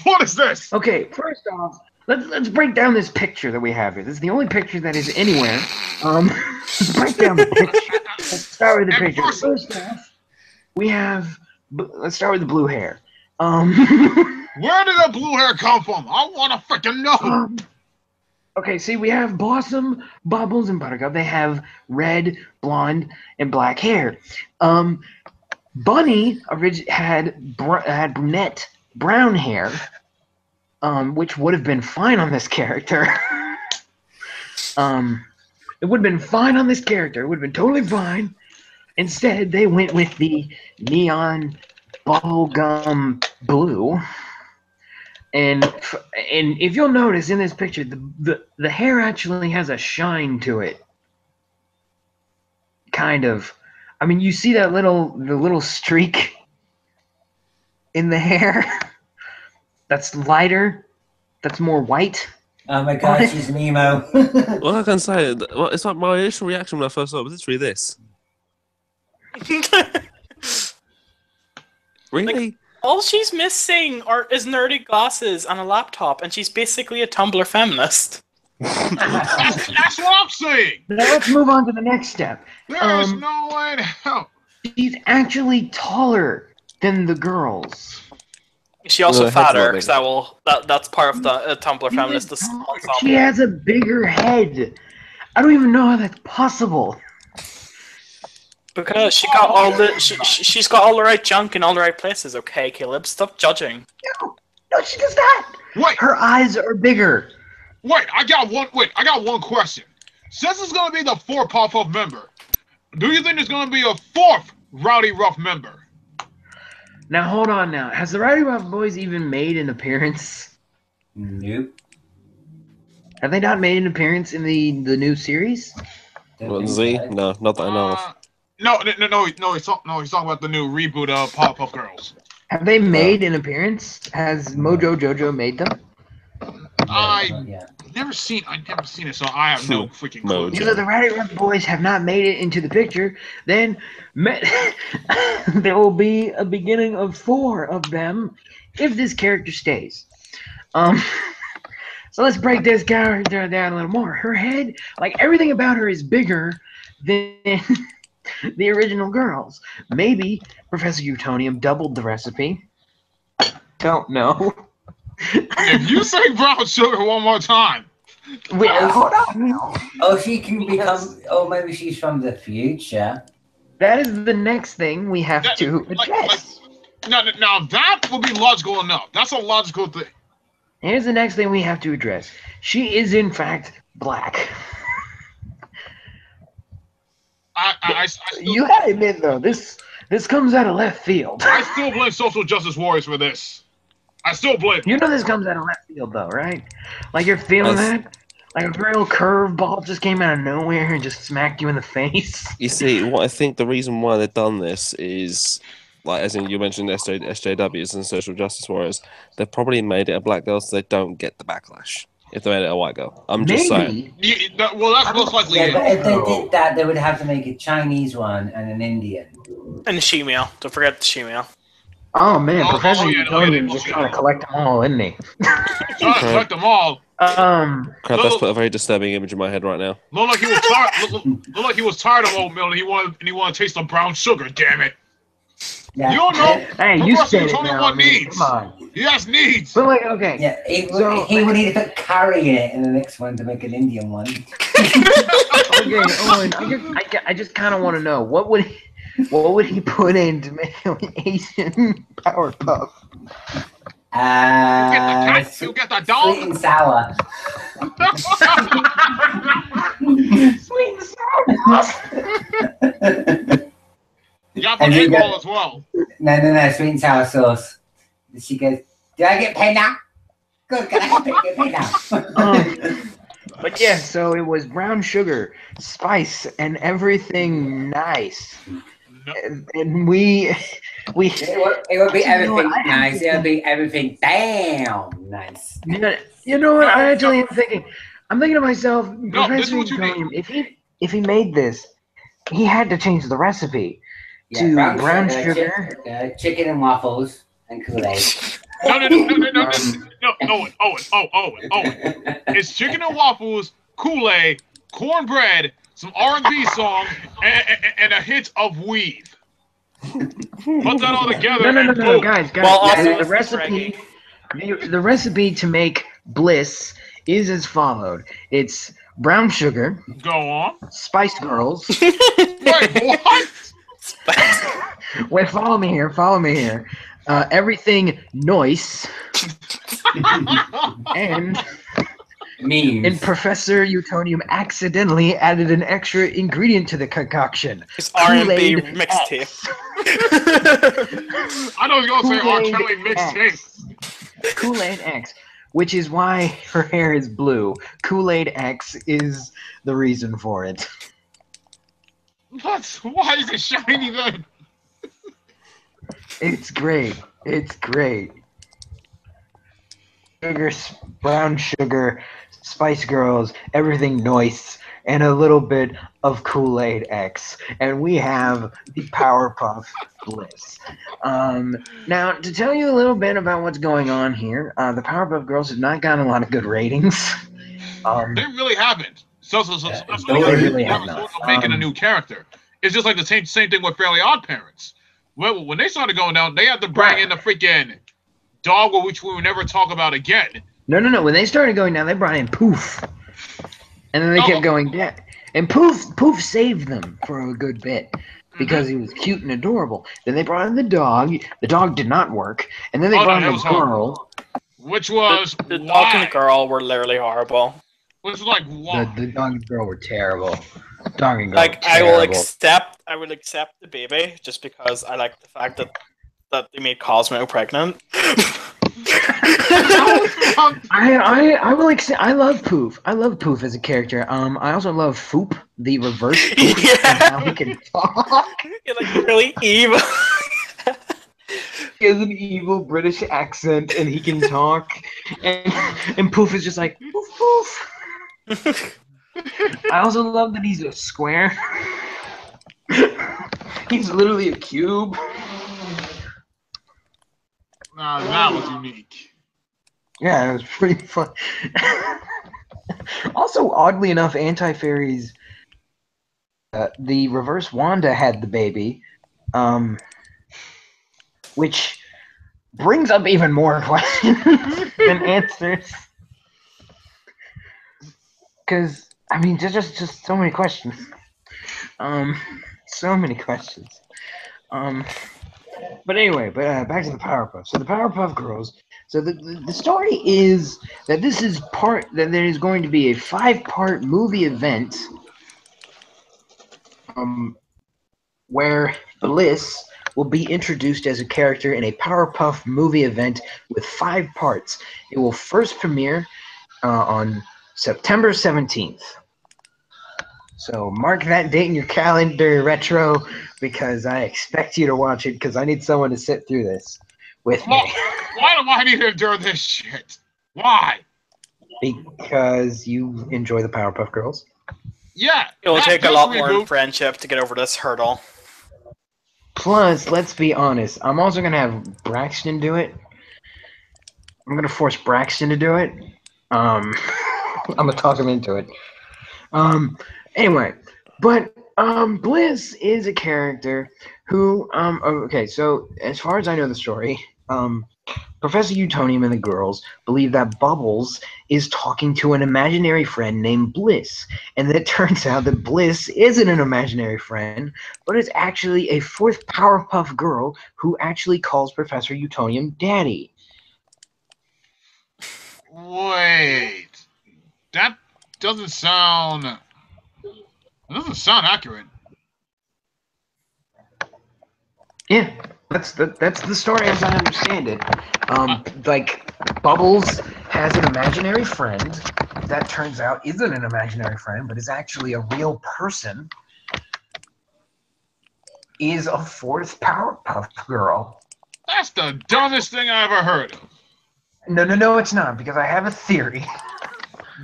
What is this? Okay, first off, let's break down this picture that we have here. This is the only picture that is anywhere. Let's break down the picture. Let's start with the picture. First off, we have. Let's start with the blue hair. Where did the blue hair come from? I want to freaking know. Okay, see, we have Blossom, Bubbles, and Buttercup. They have red, blonde, and black hair. Bunny had brunette, brown hair, which would have been fine on this character. It would have been fine on this character. It would have been totally fine. Instead, they went with the neon bubblegum blue. And if you'll notice in this picture, the hair actually has a shine to it. Kind of. I mean, you see that little streak in the hair? That's lighter. That's more white. Oh my god, she's Nemo. Well, I can say, it's like my initial reaction when I first saw it was literally this. Really? Like, all she's missing is nerdy glasses and a laptop, and she's basically a Tumblr feminist. That's what I'm saying. Now let's move on to the next step. There is no way to help. She's actually taller than the girls. She also fatter, because that's part of the Tumblr feminist ensemble. She has a bigger head. I don't even know how that's possible. Because she's got all the right junk in all the right places. Okay, Caleb, stop judging. No, she does not. Wait, her eyes are bigger. Wait, I got one question. Since it's gonna be the 4th Powerpuff member, do you think there's gonna be a 4th Rowdy Ruff member? Now hold on. Now, has the Rowdy Ruff Boys even made an appearance? Nope. Have they not made an appearance in the new series? Z? No, not that I know of. No. He's talking about the new reboot of Powerpuff Girls. Have they made an appearance? Has Mojo Jojo made them? I've never seen it, so I have no freaking clue. Because the Rowdy Ruff Boys have not made it into the picture, then there will be a beginning of 4 of them if this character stays. So let's break this character down a little more. Her head, like everything about her, is bigger than the original girls. Maybe Professor Utonium doubled the recipe. Don't know. If you say brown sugar one more time. Wait, hold on. Oh, she can become. Oh, maybe she's from the future. That is the next thing we have to address. Now that would be logical enough. That's a logical thing. Here's the next thing we have to address. She is, in fact, black. You gotta admit, though, this comes out of left field. I still blame social justice warriors for this. I still blame. You know this comes out of left field, though, right? Like you're feeling that? Like a real curveball just came out of nowhere and just smacked you in the face. You see, what I think the reason why they've done this is, like, as in you mentioned SJWs and social justice warriors, they've probably made it a black girl so they don't get the backlash if they made it a white girl. I'm just saying. Well, that's most likely it. But if they did that, they would have to make a Chinese one and an Indian. And the she-male. Don't forget the she-male. Oh man, Professor Utonium just trying to collect them all, isn't he? Trying to collect them all. Crap, that's put a very disturbing image in my head right now. Look like he was tired. Look like he was tired of oatmeal, and he wanted to taste the brown sugar. Damn it! Yeah. You don't know. Hey, you said it now. Needs. Come on. He has needs. But like, okay. Yeah, he would need to put curry in it in the next one to make an Indian one. Okay, Owen, I just kind of want to know what would he put in to make an Asian Powerpuff? You get the dog. Sweet and sour. Sweet and sour. You got the egg roll as well. No, sweet and sour sauce. She goes, do I get paid now? Good, can I get paid now? But yeah, so it was brown sugar, spice, and everything nice. No. And we it would be everything nice. It would be everything damn nice. You know what? I actually am thinking. I'm thinking to myself, Professor Utonium, if he made this, he had to change the recipe to brown sugar, chicken and waffles, and Kool-Aid. No, Owen. It's chicken and waffles, Kool-Aid, cornbread, some R&B song, and a hint of weed. Put that all together. No, guys. The recipe to make Bliss is as followed. It's Brown Sugar. Go on. Spice Girls. Wait, what? Wait, follow me here. Everything Noise. And Professor Utonium accidentally added an extra ingredient to the concoction. It's R&B mixtape. I know you're going to say R. Kelly mixtape. Kool-Aid X, which is why her hair is blue. Kool-Aid X is the reason for it. What? Why is it shiny then? It's great. Brown Sugar, Spice Girls, everything Noise, and a little bit of Kool-Aid X. And we have the Powerpuff Bliss. Now, to tell you a little bit about what's going on here, the Powerpuff Girls have not gotten a lot of good ratings. They really haven't. So that's they really haven't. Making a new character. It's just like the same thing with Fairly Odd Parents. Well, when they started going down, they had to bring in the freaking dog, which we will never talk about again. No. When they started going down, they brought in Poof. And then they kept going down. And Poof saved them for a good bit because he was cute and adorable. Then they brought in the dog. The dog did not work. And then they brought in the girl. Which was the dog and the girl were literally horrible. Was like what? The dog and girl were terrible. Dog and girl like were terrible. I will accept the baby just because I like the fact that they made Cosmo pregnant. I will accept. I love Poof. I love Poof as a character. I also love Foop, the reverse Poof, and how he can talk. You're like really evil. He has an evil British accent, and he can talk. And Poof is just like Poof Poof. I also love that he's a square. He's literally a cube. That was unique. Yeah, it was pretty fun. Also, oddly enough, Anti-Fairies, the reverse Wanda had the baby, which brings up even more questions than answers. Because, I mean, there's just so many questions. So many questions. But anyway, back to the Powerpuff. So the Powerpuff Girls. So the story is that there is going to be a 5-part movie event, where Bliss will be introduced as a character in a Powerpuff movie event with 5 parts. It will first premiere on September 17th. So mark that date in your calendar, Retro, because I expect you to watch it, because I need someone to sit through this with me. Why do I need to do this shit? Why? Because you enjoy the Powerpuff Girls. Yeah. It'll take a lot more friendship to get over this hurdle. Plus, let's be honest, I'm also going to have Braxton do it. I'm going to force Braxton to do it. I'm going to talk him into it. Anyway, but Bliss is a character who okay, so as far as I know the story, Professor Utonium and the girls believe that Bubbles is talking to an imaginary friend named Bliss, and it turns out that Bliss isn't an imaginary friend, but is actually a 4th Powerpuff Girl who actually calls Professor Utonium Daddy. Wait, that doesn't sound accurate. Yeah, that's the story as I understand it. Like Bubbles has an imaginary friend that turns out isn't an imaginary friend, but is actually a real person. Is a 4th Powerpuff Girl. That's the dumbest thing I ever heard of. No, it's not, because I have a theory.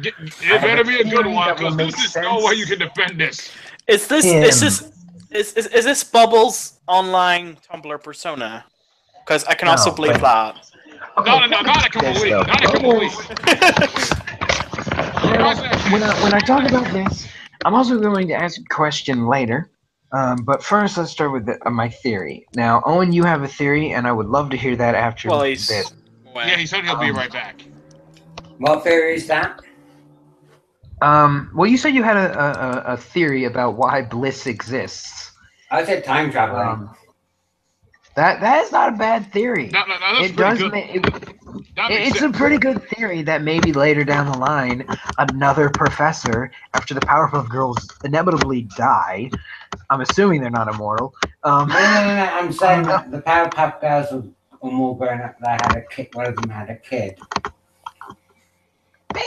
It better be a good one, because there's no way you can defend this. Is this Bubbles' online Tumblr persona? Because I can also believe that. Okay. No, not a complete. Not a complete. When I talk about this, I'm also going to ask a question later. But first, let's start with my theory. Now, Owen, you have a theory, and I would love to hear that after this. Yeah, he said he'll be right back. What theory is that? Well, you said you had a theory about why Bliss exists. I said time traveling. That is not a bad theory. No, that's it pretty does good. It's a pretty good theory that maybe later down the line, another professor, after the Powerpuff Girls inevitably die, I'm assuming they're not immortal. No. I'm saying that the Powerpuff Girls were more grown up. They had a kid. One of them had a kid.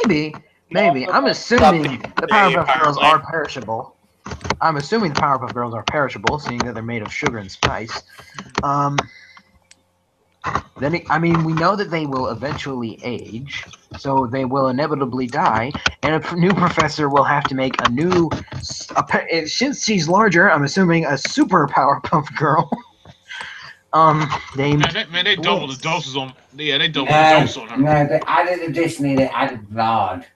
Maybe. I'm assuming the Powerpuff Girls are perishable. Seeing that they're made of sugar and spice. We know that they will eventually age, so they will inevitably die, and a new professor will have to make a new. Since she's larger, I'm assuming a super Powerpuff Girl. Named. They double the doses on. Yeah, they double the dose on her. No, they added lard.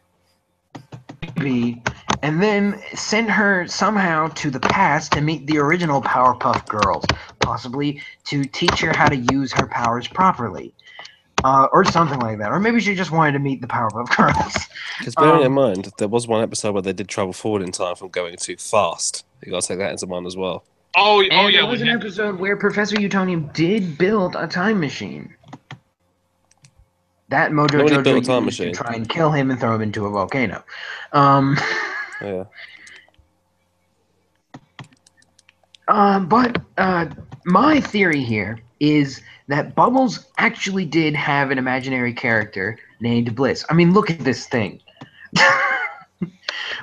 Maybe. And then send her somehow to the past to meet the original Powerpuff Girls, possibly to teach her how to use her powers properly, or something like that. Or maybe she just wanted to meet the Powerpuff Girls. Because bearing in mind, there was one episode where they did travel forward in time from going too fast. You got to take that into mind as well. Oh yeah. There was an episode where Professor Utonium did build a time machine. That Mojo Jojo used to try and kill him and throw him into a volcano. Yeah. But my theory here is that Bubbles actually did have an imaginary character named Bliss. I mean, look at this thing.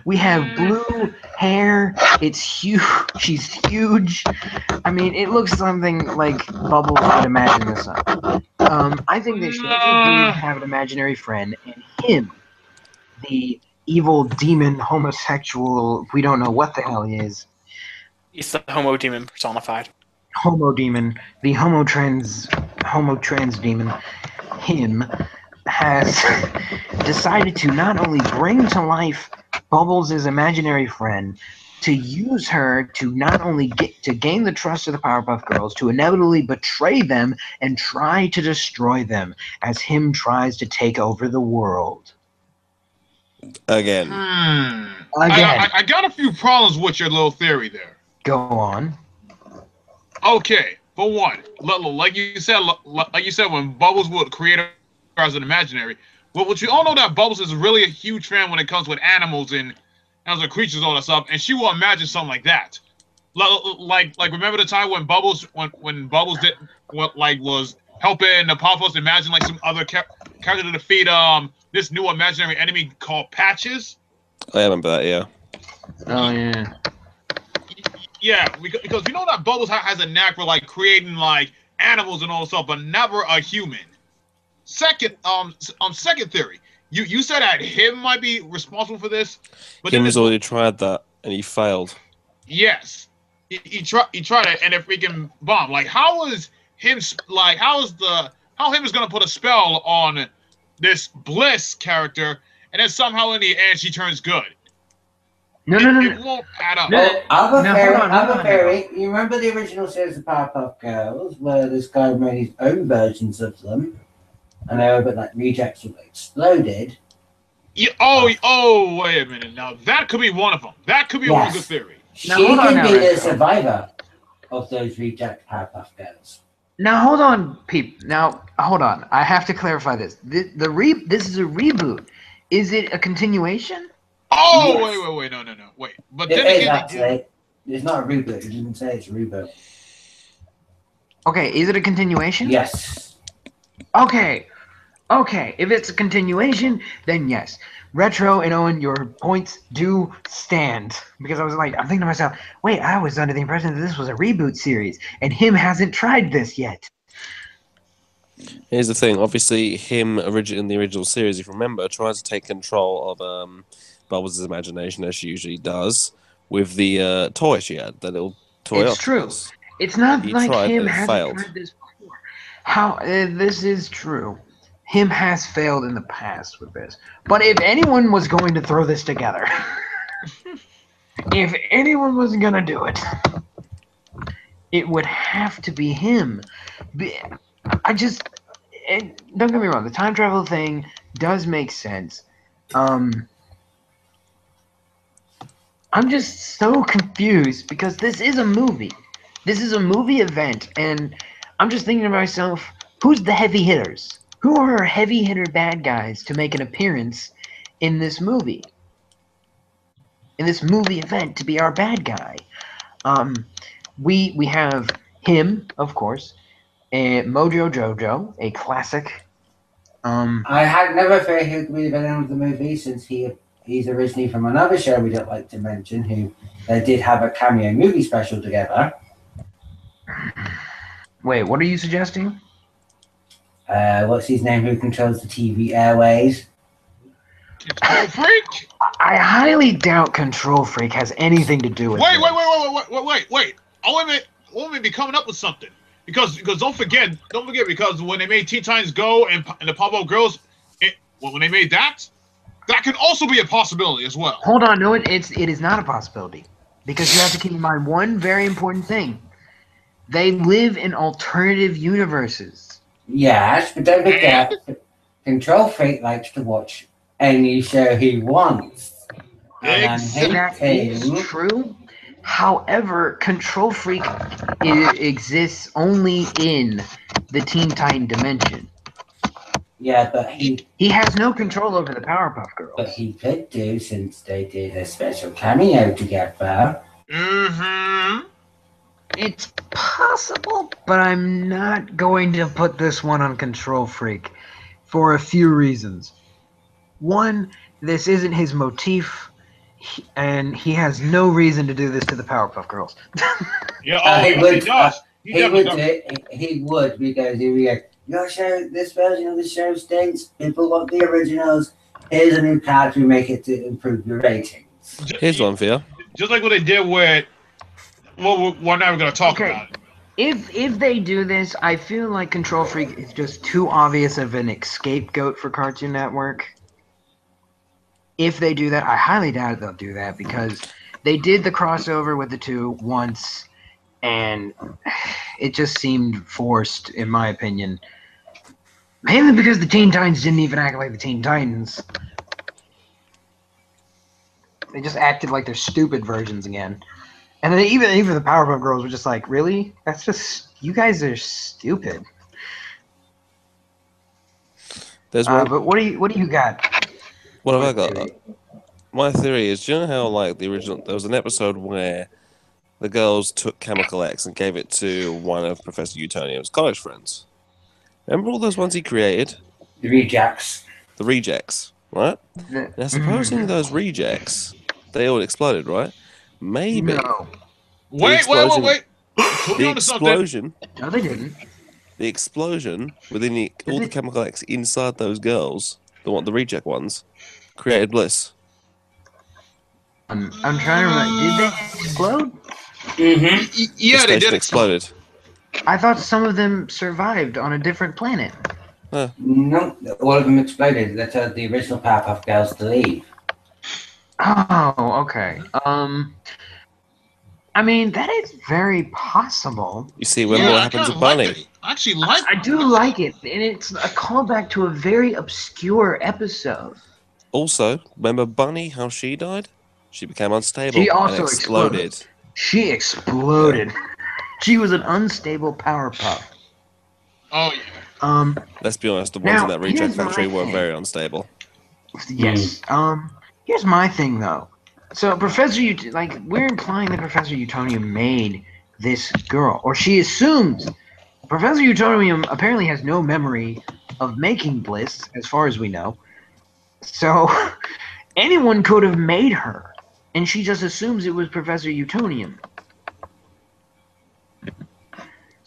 We have blue hair. It's huge. She's huge. I mean, it looks something like Bubbles would imagine this on. I think that she did have an imaginary friend, and him, the evil demon homosexual, we don't know what the hell he is. He's the homo demon personified. Homo demon, the homo trans demon, him has decided to not only bring to life Bubbles' imaginary friend, to use her to not only gain the trust of the Powerpuff Girls, to inevitably betray them and try to destroy them as him tries to take over the world. Again. I got a few problems with your little theory there. Go on. Okay, for one, like you said, when Bubbles would create her as an imaginary. Well, you all know that Bubbles is really a huge fan when it comes with animals and creatures, all that stuff, and she will imagine something like that. Like remember the time when Bubbles did was helping the Powerpuffs imagine like some other character to defeat this new imaginary enemy called Patches. I remember that, yeah. Oh yeah. Yeah, because we know that Bubbles has a knack for like creating like animals and all that stuff, but never a human. Second theory. You said that him might be responsible for this, but Him has already tried that and he failed. Yes, he tried it and it freaking bombed. Like how is him gonna put a spell on this Bliss character and then somehow in the end she turns good? No. It won't add up. Other fairy. You remember the original series of Powerpuff Girls where this guy made his own versions of them? And they were a bit like rejects that exploded. Yeah, oh, wait a minute. Now, that could be one of them. That could be one good theory. She can be the survivor of those reject Powerpuff Girls. Now, hold on, Peep. Now, hold on. I have to clarify this. This is a reboot. Is it a continuation? Oh, yes. Wait. No. Wait. But then again, it's not a reboot. It didn't say it's a reboot. Okay, is it a continuation? Yes. Okay. If it's a continuation, then yes. Retro and Owen, your points do stand. Because I'm thinking to myself, wait, I was under the impression that this was a reboot series, and him hasn't tried this yet. Here's the thing. Obviously, him in the original series, if you remember, tried to take control of Bubbles' imagination, as she usually does, with the toy she had, the little toy. It's true. It's not like him hasn't tried this before. This is true. Him has failed in the past with this. But if anyone was going to throw this together, if anyone was going to do it, it would have to be him. Don't get me wrong, the time travel thing does make sense. I'm just so confused because this is a movie. This is a movie event, and I'm just thinking to myself, who's the heavy hitters? Who are our heavy hitter bad guys to make an appearance in this movie? In this movie event to be our bad guy? We have him, of course, and Mojo Jojo, a classic. I had never figured he would be the villain of the movie since he's originally from another show we don't like to mention, who they did have a cameo movie special together. Wait, what are you suggesting? What's his name? Who controls the TV airways? Control Freak? I highly doubt Control Freak has anything to do with Wait. this. I want to be coming up with something. Because don't forget, because when they made Teen Titans Go and the Powerpuff Girls, when they made that can also be a possibility as well. Hold on, no, it is not a possibility. Because you have to keep in mind one very important thing. They live in alternative universes. Yes, but don't forget, Control Freak likes to watch any show he wants. That is true. However, Control Freak exists only in the Teen Titan dimension. Yeah, but he has no control over the Powerpuff Girls. But he could do, since they did a special cameo together. Mm-hmm. It's possible, but I'm not going to put this one on Control Freak for a few reasons. One, this isn't his motif. And he has no reason to do this to the Powerpuff Girls. Yeah, he does. He would, because he'd be like, your show, this version of the show stinks. People want the originals. Here's a new patch. We make it to improve your ratings. Here's one for you. Just like what they did with. Well, we're never going to talk about it. If they do this, I feel like Control Freak is just too obvious of an scapegoat for Cartoon Network. If they do that, I highly doubt they'll do that because they did the crossover with the two once, and it just seemed forced, in my opinion. Mainly because the Teen Titans didn't even act like the Teen Titans. They just acted like their stupid versions again. And then even the Powerpuff Girls were just like, really? That's just... You guys are stupid. There's one... But what do you got? What have I got? My theory is, do you know how, like, the original... There was an episode where the girls took Chemical X and gave it to one of Professor Utonium's college friends. Remember all those ones he created? The rejects. The rejects, right? Now, supposing those rejects, they all exploded, right? Maybe. No. Wait. The explosion. No, they didn't. The explosion within all the Chemical X inside those girls, the reject ones, created bliss. I'm trying to remember. Did they explode? Mm-hmm. Yeah, they did exploded. I thought some of them survived on a different planet. Huh. No, all of them exploded. They told the original Powerpuff Girls to leave. Oh, okay. I mean, that is very possible. You see what happens with Bunny. I do like it, and it's a callback to a very obscure episode. Also, remember Bunny, how she died? She became unstable. She also and exploded. She exploded. She was an unstable Powerpuff. Oh yeah. Let's be honest, the ones in that reject factory were very unstable. Yes. Here's my thing though. So we're implying that Professor Utonium made this girl, or she assumes. Professor Utonium apparently has no memory of making Bliss, as far as we know. So anyone could have made her, and she just assumes it was Professor Utonium.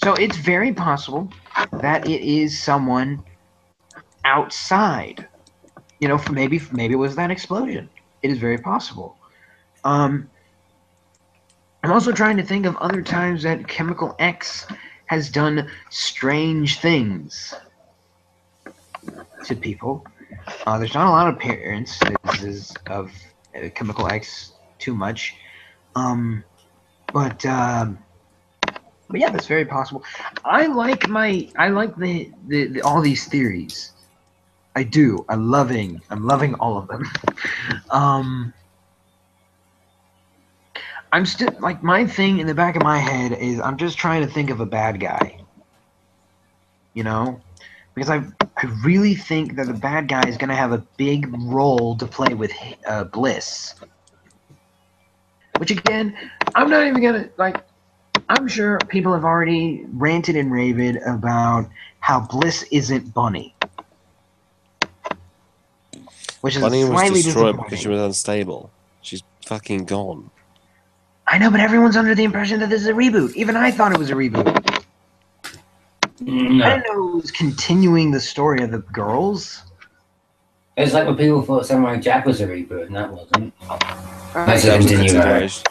So it's very possible that it is someone outside. You know, maybe it was that explosion. It is very possible. I'm also trying to think of other times that Chemical X has done strange things to people. There's not a lot of appearances of Chemical X too much. But yeah, that's very possible. I like the all these theories. I do. I'm loving all of them. I'm still like my thing in the back of my head is I'm just trying to think of a bad guy. You know, because I really think that the bad guy is going to have a big role to play with Bliss. Which again, I'm not even gonna like. I'm sure people have already ranted and raved about how Bliss isn't Bunny. Which is Bunny was slightly destroyed disappointing. because she was unstable. She's fucking gone. I know, but everyone's under the impression that this is a reboot. Even I thought it was a reboot. No. I didn't know it was continuing the story of the girls. It's like when people thought Samurai Jack was a reboot, and that wasn't. That's a That was a continuation. continuation.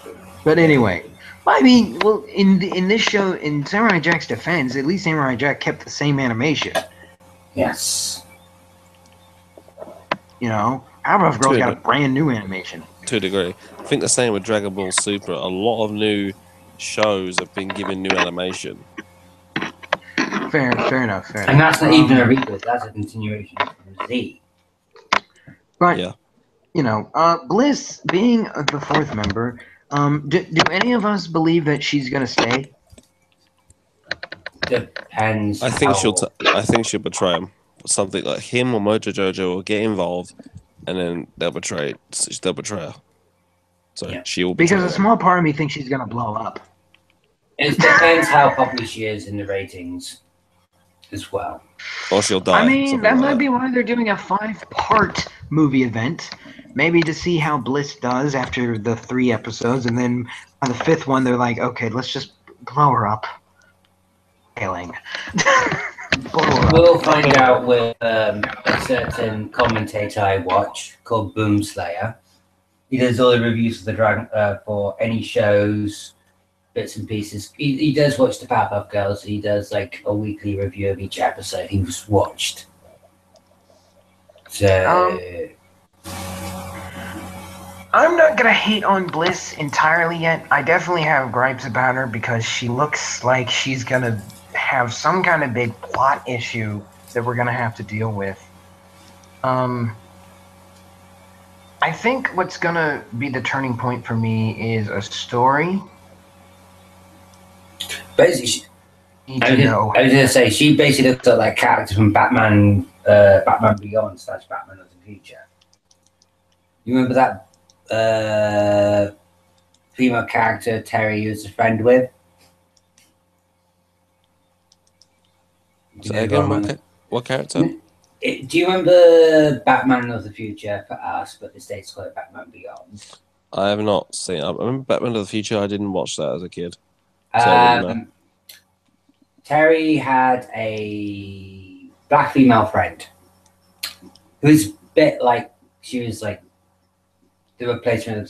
But anyway, I mean, well, in this show, in Samurai Jack's defense, at least Samurai Jack kept the same animation. Yes. You know, Powerpuff Girls True, got a but- brand new animation. To a degree. I think the same with Dragon Ball Super. A lot of new shows have been given new animation. Fair enough. And that's not even a reboot, that's a continuation from Z. But, Yeah. you know, Bliss being the fourth member, do any of us believe that she's going to stay? Depends. I think how... I think she'll betray him. Something like him or Mojo Jojo will get involved, and then they'll betray her. So Yeah. she will betray Because a him. small part of me thinks she's going to blow up. It depends how popular she is in the ratings as well. Or she'll die. I mean, something that like might be why they're doing a 5-part movie event. Maybe to see how Bliss does after the 3 episodes, and then on the 5th one, they're like, okay, let's just blow her up. Failing. Blow her up. We'll find out with a certain commentator I watch called Boomslayer. He does all the reviews for the Dragon for any shows, bits and pieces. He does watch the Powerpuff Girls. He does like a weekly review of each episode he's watched. So I'm not gonna hate on Bliss entirely yet. I definitely have gripes about her because she looks like she's gonna have some kind of big plot issue that we're gonna have to deal with. I think what's gonna be the turning point for me is a story. basically, Need I to was know. gonna say she basically looks like character from Batman, Batman Beyond / Batman of the Future. You remember that female character Terry was a friend with? So again, what character? Do you remember Batman of the Future for us, but the States call it Batman Beyond? I have not seen. I remember Batman of the Future. I didn't watch that as a kid. So I wouldn't know. Terry had a black female friend who's a bit like she was like the replacement of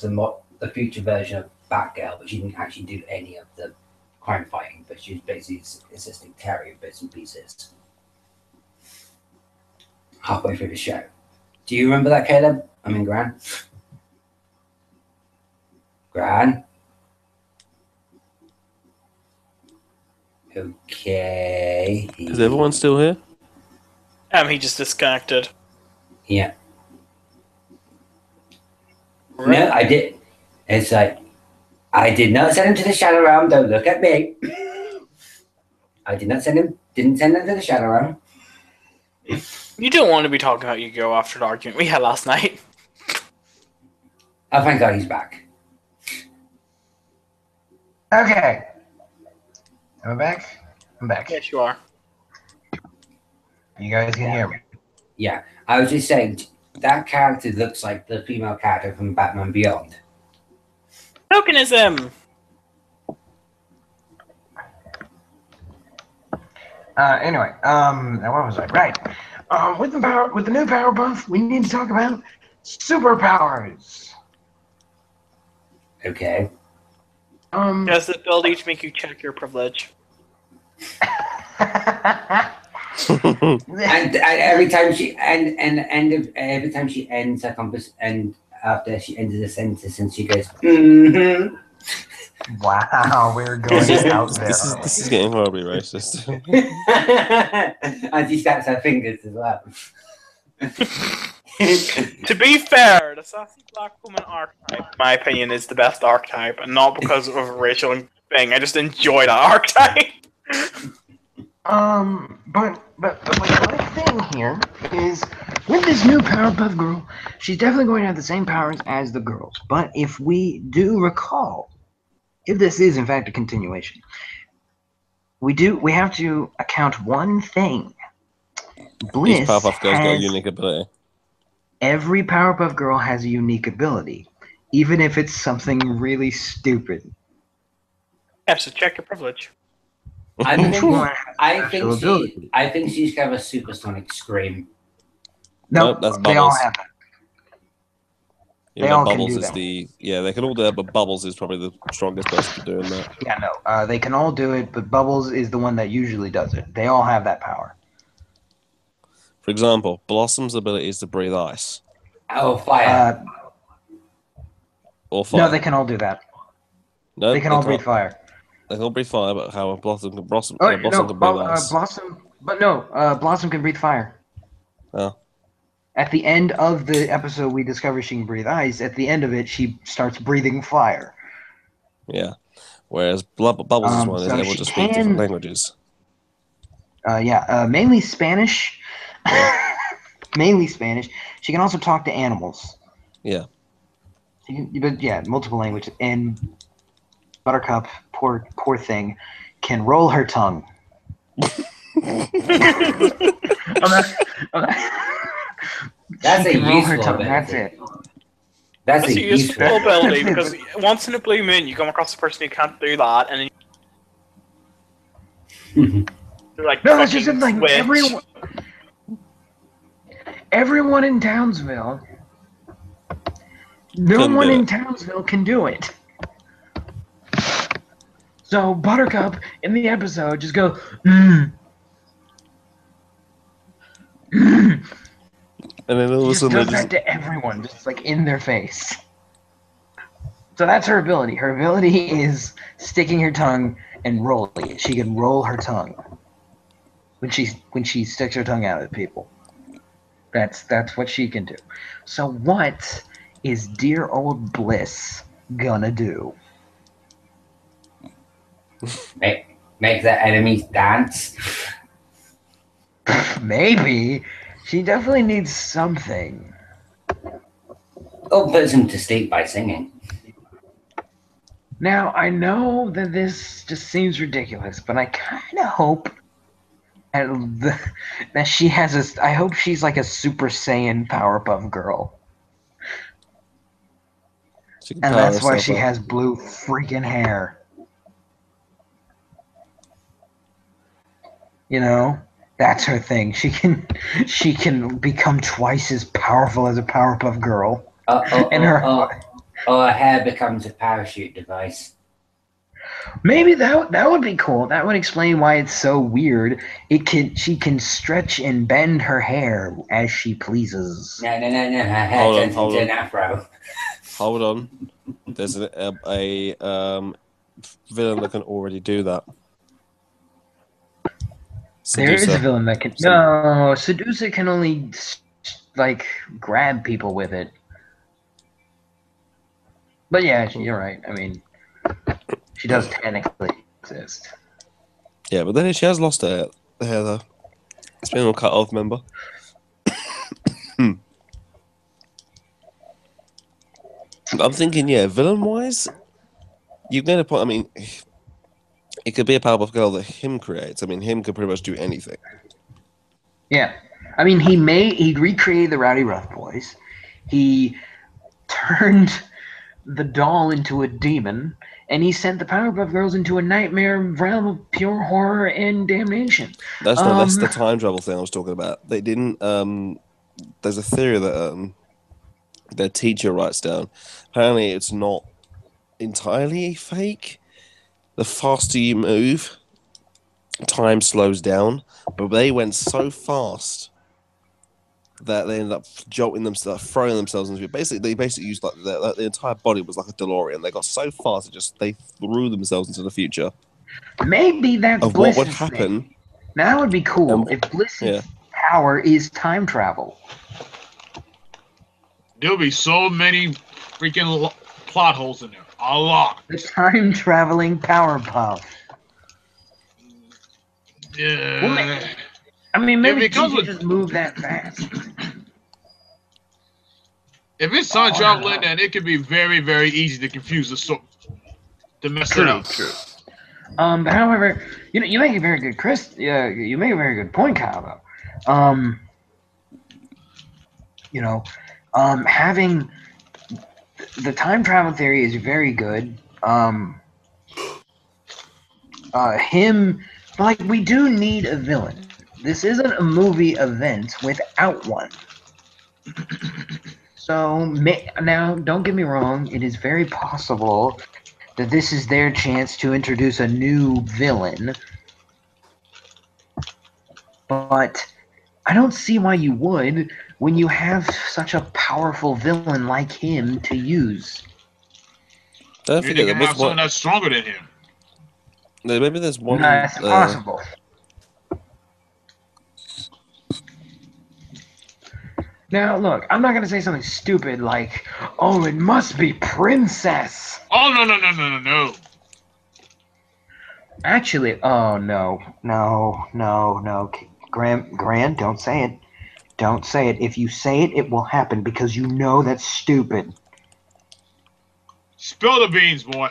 the future version of Batgirl, but she didn't actually do any of the crime fighting, but she was basically assisting Terry with bits and pieces halfway through the show. Do you remember that, Caleb? I mean, Gran? Okay. Is everyone still here? He just disconnected. Yeah. No, I did. It's like, I did not send him to the Shadow Realm. Don't look at me. I did not didn't send him to the Shadow Realm. You don't want to be talking about Yu-Gi-Oh! After the argument we had last night. Oh, thank God he's back. Okay. Am I back? I'm back. Yes, you are. You guys can hear me. Yeah, I was just saying, that character looks like the female character from Batman Beyond. Tokenism! Anyway, now where was I? Right. With the new power buff, we need to talk about superpowers. Okay. Does the ability to make you check your privilege? and every time she every time she ends her compass, and after she ends the sentence, and she goes, mm-hmm. Wow, we're going out there. This is getting horribly racist. And she snaps her fingers as well. To be fair, the sassy black woman archetype, in my opinion, is the best archetype, and not because of a racial thing. I just enjoy that archetype. But my thing here is with this new Powerpuff Girl, she's definitely going to have the same powers as the girls. But if we do recall, if this is in fact a continuation, we have to account one thing. Bliss Each Powerpuff Girl's got a unique ability. Every Powerpuff Girl has a unique ability, even if it's something really stupid. Yeah, so check your privilege. I think she's got a supersonic scream. No, nope, that's they all have that. They all Bubbles is they can all do it, but Bubbles is probably the strongest person doing that. Yeah, no, they can all do it, but Bubbles is the one that usually does it. They all have that power. For example, Blossom's ability is to breathe ice. Oh, fire. Or fire. No, they can all do that. No, they can all breathe fire. They can all breathe fire, but how Blossom can breathe ice. Blossom can breathe fire. Oh. At the end of the episode, we discover she can breathe ice. At the end of it, she starts breathing fire. Yeah. Whereas Bubbles is one is able to speak different languages. Mainly Spanish. Mainly Spanish. She can also talk to animals. Yeah. Multiple languages. And Buttercup, poor thing, can roll her tongue. That's a useful ability. That's it. That's a useful ability because once in a blue moon you come across a person who can't do that, and then they're like, no, it's just like everyone in Townsville. No one in Townsville can do it. So Buttercup in the episode just go, and then all of a sudden does that to everyone, just like in their face. So that's her ability. Her ability is sticking her tongue and rolling it. She can roll her tongue when she sticks her tongue out at people. That's what she can do. So what is dear old Bliss gonna do? Make the enemies dance. Maybe. She definitely needs something. Or puts him to sleep by singing. Now, I know that this just seems ridiculous, but I kind of hope that she has I hope she's like a Super Saiyan Powerpuff Girl. And that's why she has blue freaking hair. You know? That's her thing. She can become twice as powerful as a Powerpuff Girl. Her hair becomes a parachute device. Maybe that would be cool. That would explain why it's so weird. She can stretch and bend her hair as she pleases. No. Her hair turns into an afro. Hold on. There's a villain that can already do that. There is a villain that can. No, Sedusa can only like grab people with it. But yeah, you're right. I mean, she does technically exist. Yeah, but then she has lost her hair though. It's been all cut off, remember? I'm thinking, villain-wise, you've made a point. I mean, it could be a Powerpuff Girl that him creates. I mean, him could pretty much do anything. Yeah. I mean, he recreated the Rowdy Rough Boys. He turned the doll into a demon, and he sent the Powerpuff Girls into a nightmare realm of pure horror and damnation. That's the time travel thing I was talking about. They didn't. There's a theory that their teacher writes down. Apparently, it's not entirely fake. The faster you move, time slows down. But they went so fast that they ended up jolting themselves, throwing themselves into it. They basically used like the entire body was like a DeLorean. They got so fast they threw themselves into the future. Maybe that's of Bliss's what would happen. Thing. Now that would be cool if Bliss's power is time travel. There'll be so many freaking plot holes in there. A lot. The time traveling Powerpuff. Yeah. Well, I mean, maybe you just move that fast. If it's time traveling, then it can be very, very easy to confuse to mess it up. True. But however, you make a very good you make a very good point, Kyle. Though. Having the time travel theory is very good. We do need a villain. This isn't a movie event without one. So now, don't get me wrong. It is very possible that this is their chance to introduce a new villain. But I don't see why you would when you have such a powerful villain like him to use. Maybe they can have someone that's stronger than him. Maybe there's one. That's possible. Now, look, I'm not going to say something stupid like, oh, it must be Princess. Oh, no. Actually, oh, no. Grant, don't say it. Don't say it. If you say it, it will happen because you know that's stupid. Spill the beans, boy.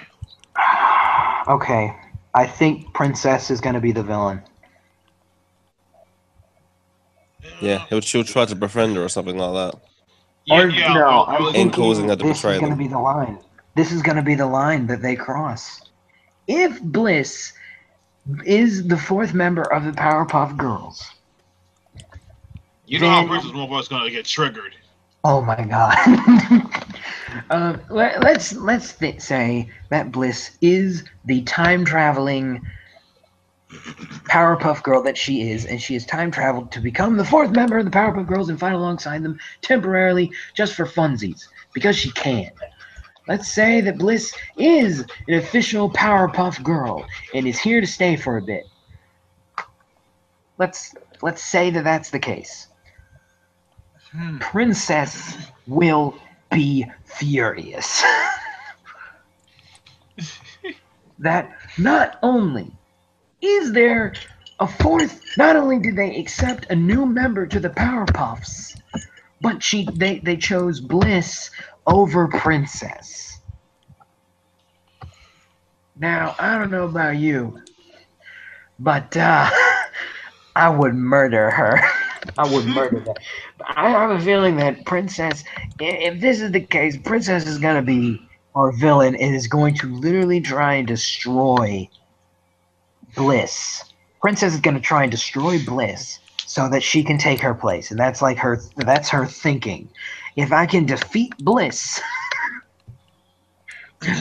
Okay. I think Princess is going to be the villain. Yeah, she'll try to befriend her or something like that. I'm causing her to betray them. This is going to be the line. This is going to be the line that they cross. If Bliss is the fourth member of the Powerpuff Girls, you know how Princess Moonbug's going to get triggered. Oh my God. Let's say that Bliss is the time traveling Powerpuff Girl that she is, and she has time traveled to become the fourth member of the Powerpuff Girls and fight alongside them temporarily just for funsies because she can. Let's say that Bliss is an official Powerpuff Girl and is here to stay for a bit. Let's say that that's the case. Princess will be furious. That not only is there a fourth, not only did they accept a new member to the Powerpuffs, but they chose Bliss over Princess. Now, I don't know about you, but I would murder her. I would murder her. I have a feeling that Princess, if this is the case, Princess is going to be our villain and is going to literally try and destroy Bliss. Princess is going to try and destroy Bliss so that she can take her place. And that's her thinking. If I can defeat Bliss,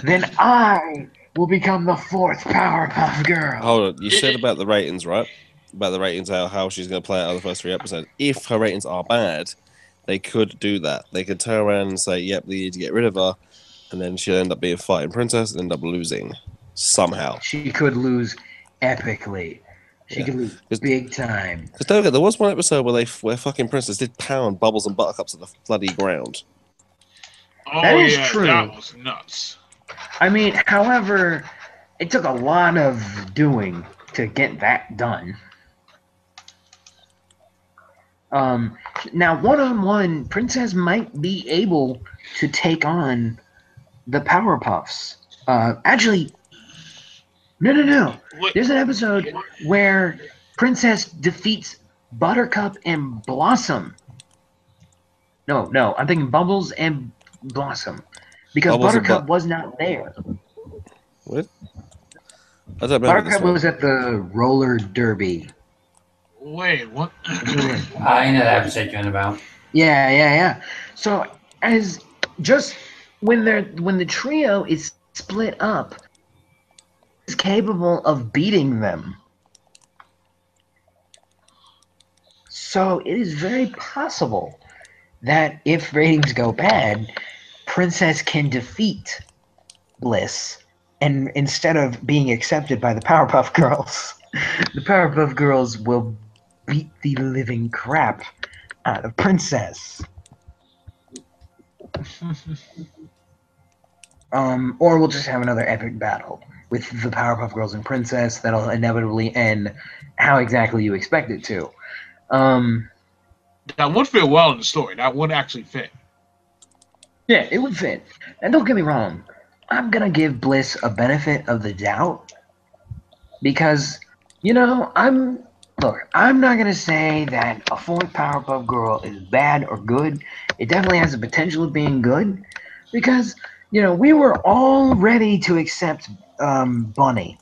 then I will become the fourth Powerpuff Girl. Hold on, you said about the ratings, right? About the ratings, how she's going to play out of the first 3 episodes. If her ratings are bad, they could do that. They could turn around and say, yep, they need to get rid of her, and then she'll end up being fighting Princess and end up losing somehow. She could lose epically. She could lose big time. Because don't forget, there was one episode where fucking Princess did pound Bubbles and Buttercups to the bloody ground. Oh, that is true. That was nuts. I mean, however, it took a lot of doing to get that done. Now, one-on-one, Princess might be able to take on the Powerpuffs. Actually, no. There's an episode where Princess defeats Buttercup and Blossom. No, I'm thinking Bubbles and Blossom. Because Bubbles Buttercup was not there. What? Buttercup was at the roller derby. Wait, what? I know that episode you're on about. Yeah. So as just when the trio is split up, is capable of beating them. So it is very possible that if ratings go bad, Princess can defeat Bliss, and instead of being accepted by the Powerpuff Girls, the Powerpuff Girls will beat the living crap out of Princess. Or we'll just have another epic battle with the Powerpuff Girls and Princess that'll inevitably end how exactly you expect it to. That would fit well in the story. That would actually fit. Yeah, it would fit. And don't get me wrong, I'm gonna give Bliss a benefit of the doubt because, you know, I'm not gonna say that a fourth Powerpuff Girl is bad or good. It definitely has the potential of being good because, you know, we were all ready to accept Bunny.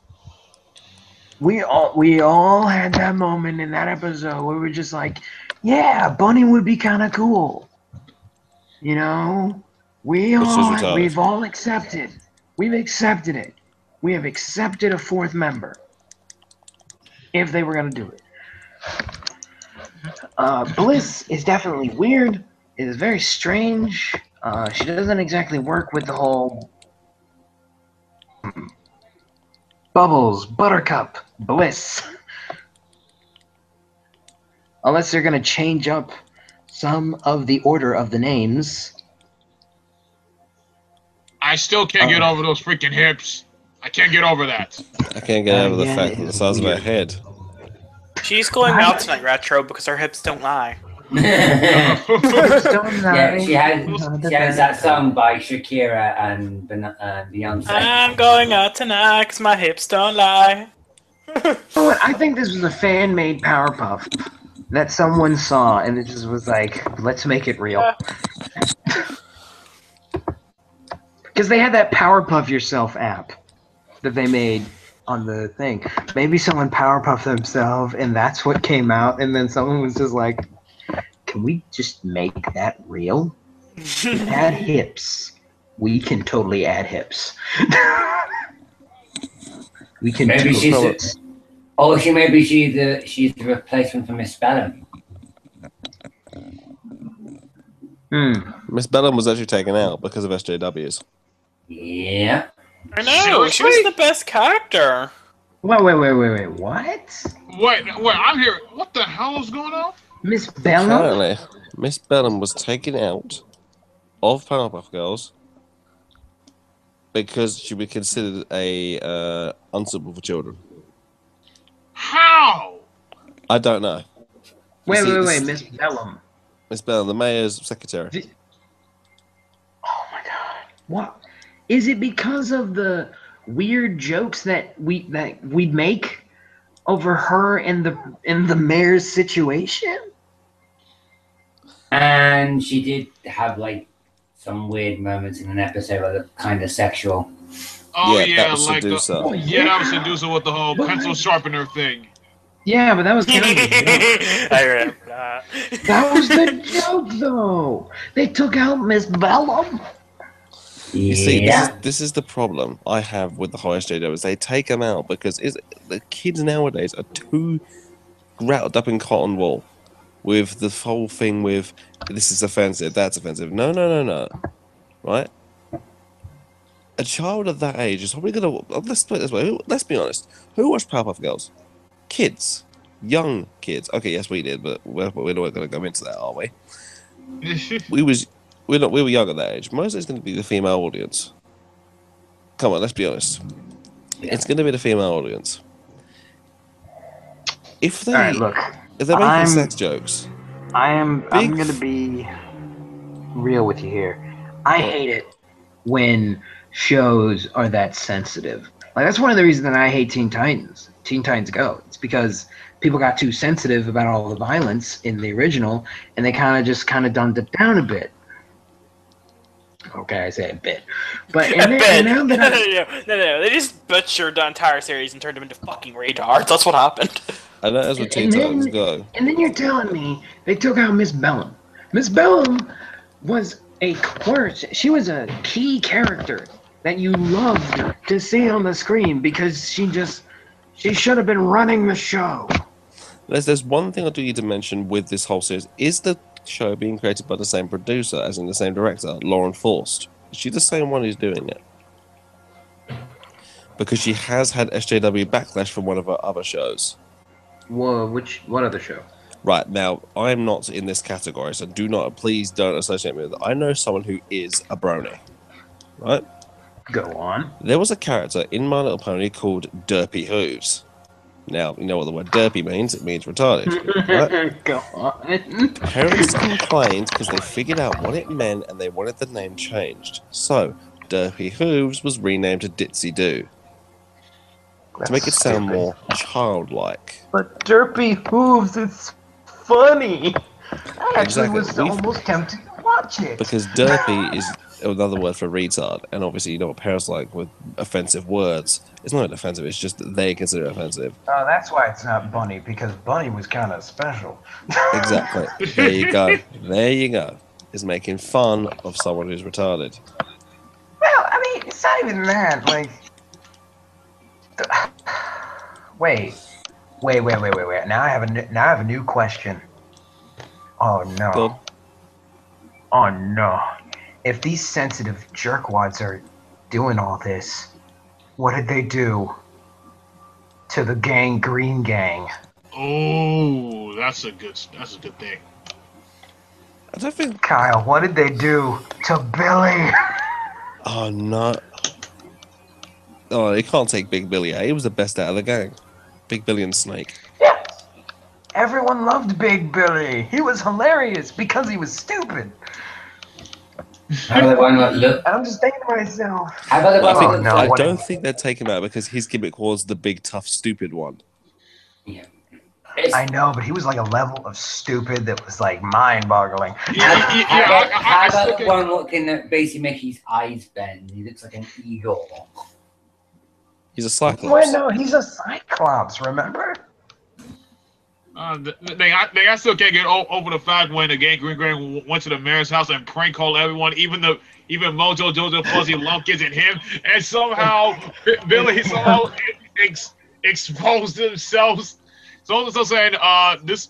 We all had that moment in that episode where we were just like, yeah, Bunny would be kind of cool. You know, we've all accepted. We've accepted it. We have accepted a fourth member. If they were gonna do it. Bliss is definitely weird. It is very strange. She doesn't exactly work with the whole Bubbles, Buttercup, Bliss. Unless they're gonna change up some of the order of the names. I still can't get over those freaking hips. I can't get over that. I can't get over the fact that the size of her head. She's going out tonight, Retro, because her hips don't lie. Yeah, she has that song by Shakira and Beyonce. I'm going out tonight because my hips don't lie. You know what? I think this was a fan-made Powerpuff that someone saw, and it just was like, let's make it real. Because they had that Powerpuff Yourself app that they made on the thing. Maybe someone Powerpuffed themselves, and that's what came out, and then someone was just like, can we just make that real? Add hips. We can totally add hips. We can maybe she's the replacement for Miss Bellum. Miss Bellum was actually taken out because of SJWs. Yeah. I know, she was the best character. Wait, what? Wait, I'm here. What the hell is going on? Miss Bellum? Apparently, Miss Bellum was taken out of Powerpuff Girls because she was considered a unsuitable for children. How? I don't know. Wait, Miss Bellum. Miss Bellum, the mayor's secretary. Oh my god. What? Is it because of the weird jokes that we'd make over her in the mayor's situation? And she did have like some weird moments in an episode that looked kind of sexual. Oh yeah, that was like Seducer. that was Seducer with the whole pencil sharpener thing. Yeah, but that was kind of the joke. I remember that. That was the joke, though. They took out Miss Bellum. You see, this is the problem I have with the whole SJWs. They take them out because the kids nowadays are too wrapped up in cotton wool with the whole thing with this is offensive, that's offensive. No. Right? A child of that age is probably going to... Let's put it this way. Let's be honest. Who watched Powerpuff Girls? Kids. Young kids. Okay, yes, we did, but we're not going to go into that, are we? We were young at that age. Most of it's going to be the female audience. Come on, let's be honest. Yeah. It's going to be the female audience. If they're making sex jokes, I'm going to be real with you here. I hate it when shows are that sensitive. Like, that's one of the reasons that I hate Teen Titans Go. It's because people got too sensitive about all the violence in the original, and they kind of dumbed it down a bit. Okay, I say a bit, but no, they just butchered the entire series and turned them into fucking retards. That's what happened. I know that's what Teen Titans Go. And then you're telling me they took out Miss Bellum. Miss Bellum was she was a key character that you loved to see on the screen because she should have been running the show. There's one thing I do need to mention with this whole series. Is the show being created by the same producer, as in the same director, Lauren Forst? Is she the same one who's doing it? Because she has had SJW backlash from one of her other shows. Whoa, what other show? Right, now, I'm not in this category, so please don't associate me with it. I know someone who is a brony, right? Go on. There was a character in My Little Pony called Derpy Hooves. Now, you know what the word derpy means? It means retarded, right? Go on. Parents complained because they figured out what it meant and they wanted the name changed. So, Derpy Hooves was renamed to Ditsy Doo. To make it sound more childlike. But Derpy Hooves, it's funny. I actually was almost tempted to watch it. Because derpy is another word for retard, and obviously you know what parents like with offensive words. It's not offensive, it's just that they consider it offensive. Oh, that's why it's not Bunny, because Bunny was kind of special. Exactly. There you go. There you go. Is making fun of someone who's retarded. Well, I mean, it's not even that. Like, wait. Now I have a new question. Oh no. Good. Oh no. If these sensitive jerkwads are doing all this, what did they do to the Green Gang? Oh, that's a good thing. I don't think. Kyle, what did they do to Billy? Oh no. Oh, you can't take Big Billy out. He was the best out of the gang. Big Billy and Snake. Yeah. Everyone loved Big Billy. He was hilarious because he was stupid. How about the one that look? I'm just thinking to myself. How about the one I don't think they'd take him out because his gimmick was the big, tough, stupid one. Yeah. I know, but he was like a level of stupid that was like mind-boggling. How about the one looking that basically makes his eyes bend? He looks like an eagle. He's a Cyclops. Well, no, he's a Cyclops, remember? They still can't get over the fact when the Green Gang went to the mayor's house and prank called everyone, even Mojo Jojo, Fuzzy Lumpkins, and him, and somehow Billy exposed themselves. So saying,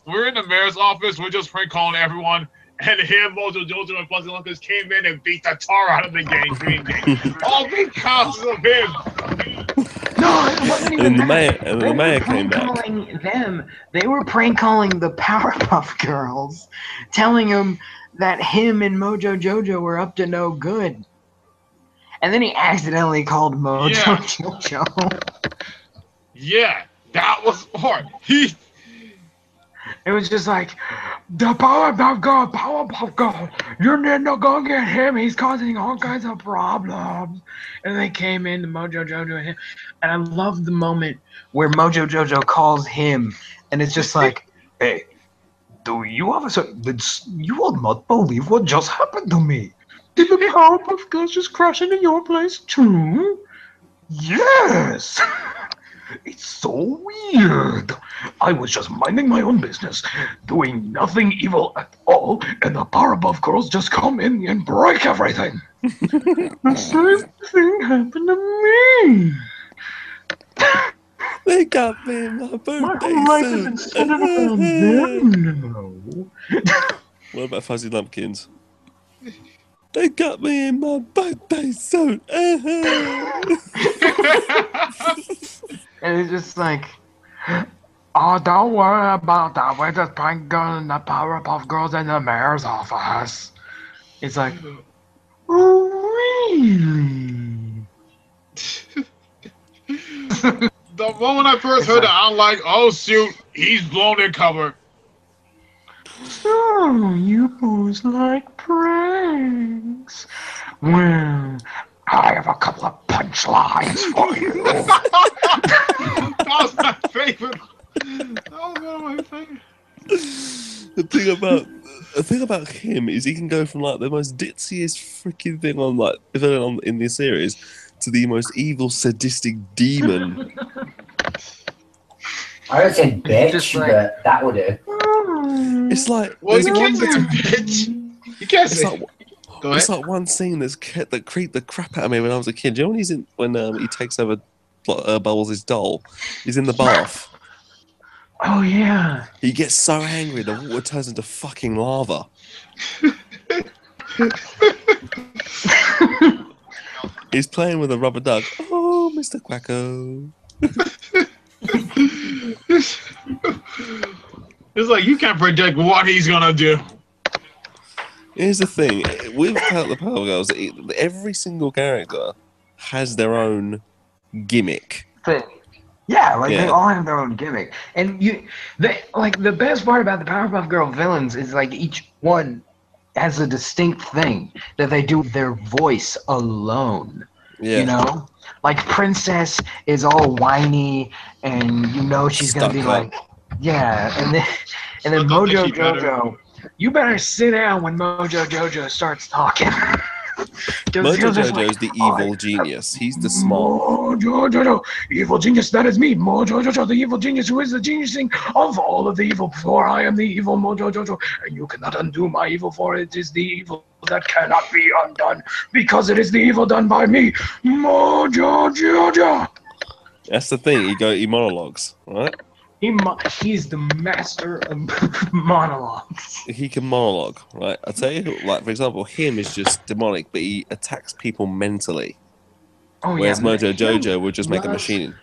we're in the mayor's office, we're just prank calling everyone, and him, Mojo Jojo, and Fuzzy Lumpkins came in and beat the tar out of the Green Gang, all because of him. No, it wasn't even that. And the mayor came back. They were prank calling the Powerpuff Girls, telling them that him and Mojo Jojo were up to no good. And then he accidentally called Mojo Jojo. Yeah, that was hard. It was just like, the Powerpuff Girl, you need to go get him. He's causing all kinds of problems. And they came in, Mojo Jojo and him. And I love the moment where Mojo Jojo calls him. And it's just like, hey, do you you will not believe what just happened to me. Did the Powerpuff Girls just crash into your place too? Yes. It's so weird. I was just minding my own business, doing nothing evil at all, and the Powerpuff Girls just come in and break everything. The same thing happened to me. They got me in my birthday My whole life has been centered around them now. What about Fuzzy Lumpkins? They got me in my birthday suit. And it's just like, oh, don't worry about that. We're just prank calling the Powerpuff Girls in the mayor's office. It's like, really? The moment I first heard it, I'm like, oh shoot, he's blown in cover. So, you boys like pranks? Well, I have a couple of punchlines for you. That was my favorite. That was one of my favorites. The thing about him is he can go from like the most ditziest freaking thing on in this series to the most evil, sadistic demon. I would say bitch, but that would do. It's like, well, you can't say bitch. You can't say. It's like one scene that creeped the crap out of me when I was a kid. Do you know when he takes over Bubbles' doll? He's in the bath. Oh yeah. He gets so angry the water turns into fucking lava. He's playing with a rubber duck. Oh, Mr. Quacko. It's like you can't predict what he's gonna do. Here's the thing: with the Power Girls, every single character has their own gimmick. Yeah, they all have their own gimmick, and the best part about the Powerpuff Girl villains is like each one has a distinct thing that they do with their voice alone. Yeah. You know, like Princess is all whiny, and she's gonna be like, yeah, and then Mojo Jojo, you better sit down when Mojo Jojo starts talking. Mojo Jojo is the evil genius. He's the smart. Mojo Jojo, evil genius, that is me. Mojo Jojo, the evil genius, who is the geniusing of all of the evil. For I am the evil Mojo Jojo, and you cannot undo my evil, for it is the evil that cannot be undone, because it is the evil done by me, Mojo Jojo. That's the thing. He monologues, right? He's the master of monologues. He can monologue, right? I tell you, like for example, him is just demonic, but he attacks people mentally. Whereas Mojo Jojo would just make a machine.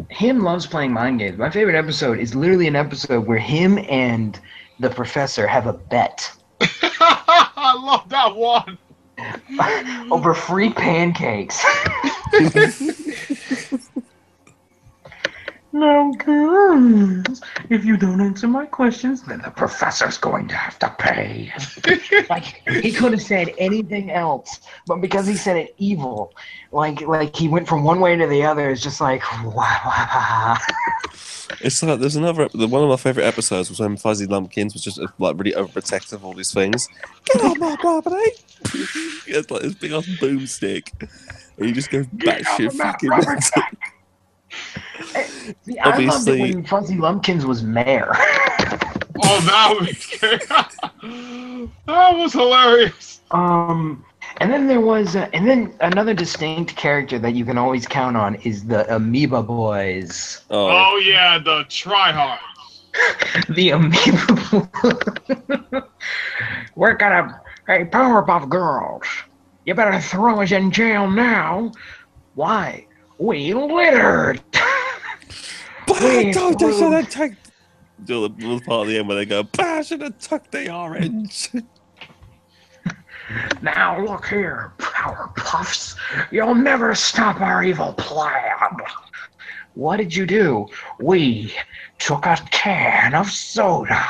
Him loves playing mind games. My favorite episode is literally an episode where him and the professor have a bet. I love that one. Over free pancakes. Now, girls, if you don't answer my questions, then the professor's going to have to pay. Like, he could have said anything else, but because he said it evil, like he went from one way to the other, it's just like, wow. It's like, there's another, one of my favorite episodes was when Fuzzy Lumpkins was just like really overprotective of all these things. Get on my property! It's like this big ass boomstick. And he just goes batshit fucking mental. See, I loved it when Fuzzy Lumpkins was mayor. Oh, that was hilarious. And then there was, and then another distinct character that you can always count on is the Amoeba Boys. Oh yeah, the tryhards. The Amoeba Boys. We're gonna, hey, Powerpuff Girls, you better throw us in jail now. Why? We littered. But I told you should have took. Do the part of the end where they go, "But I should have took the orange." Now look here, Powerpuffs. You'll never stop our evil plan. What did you do? We took a can of soda.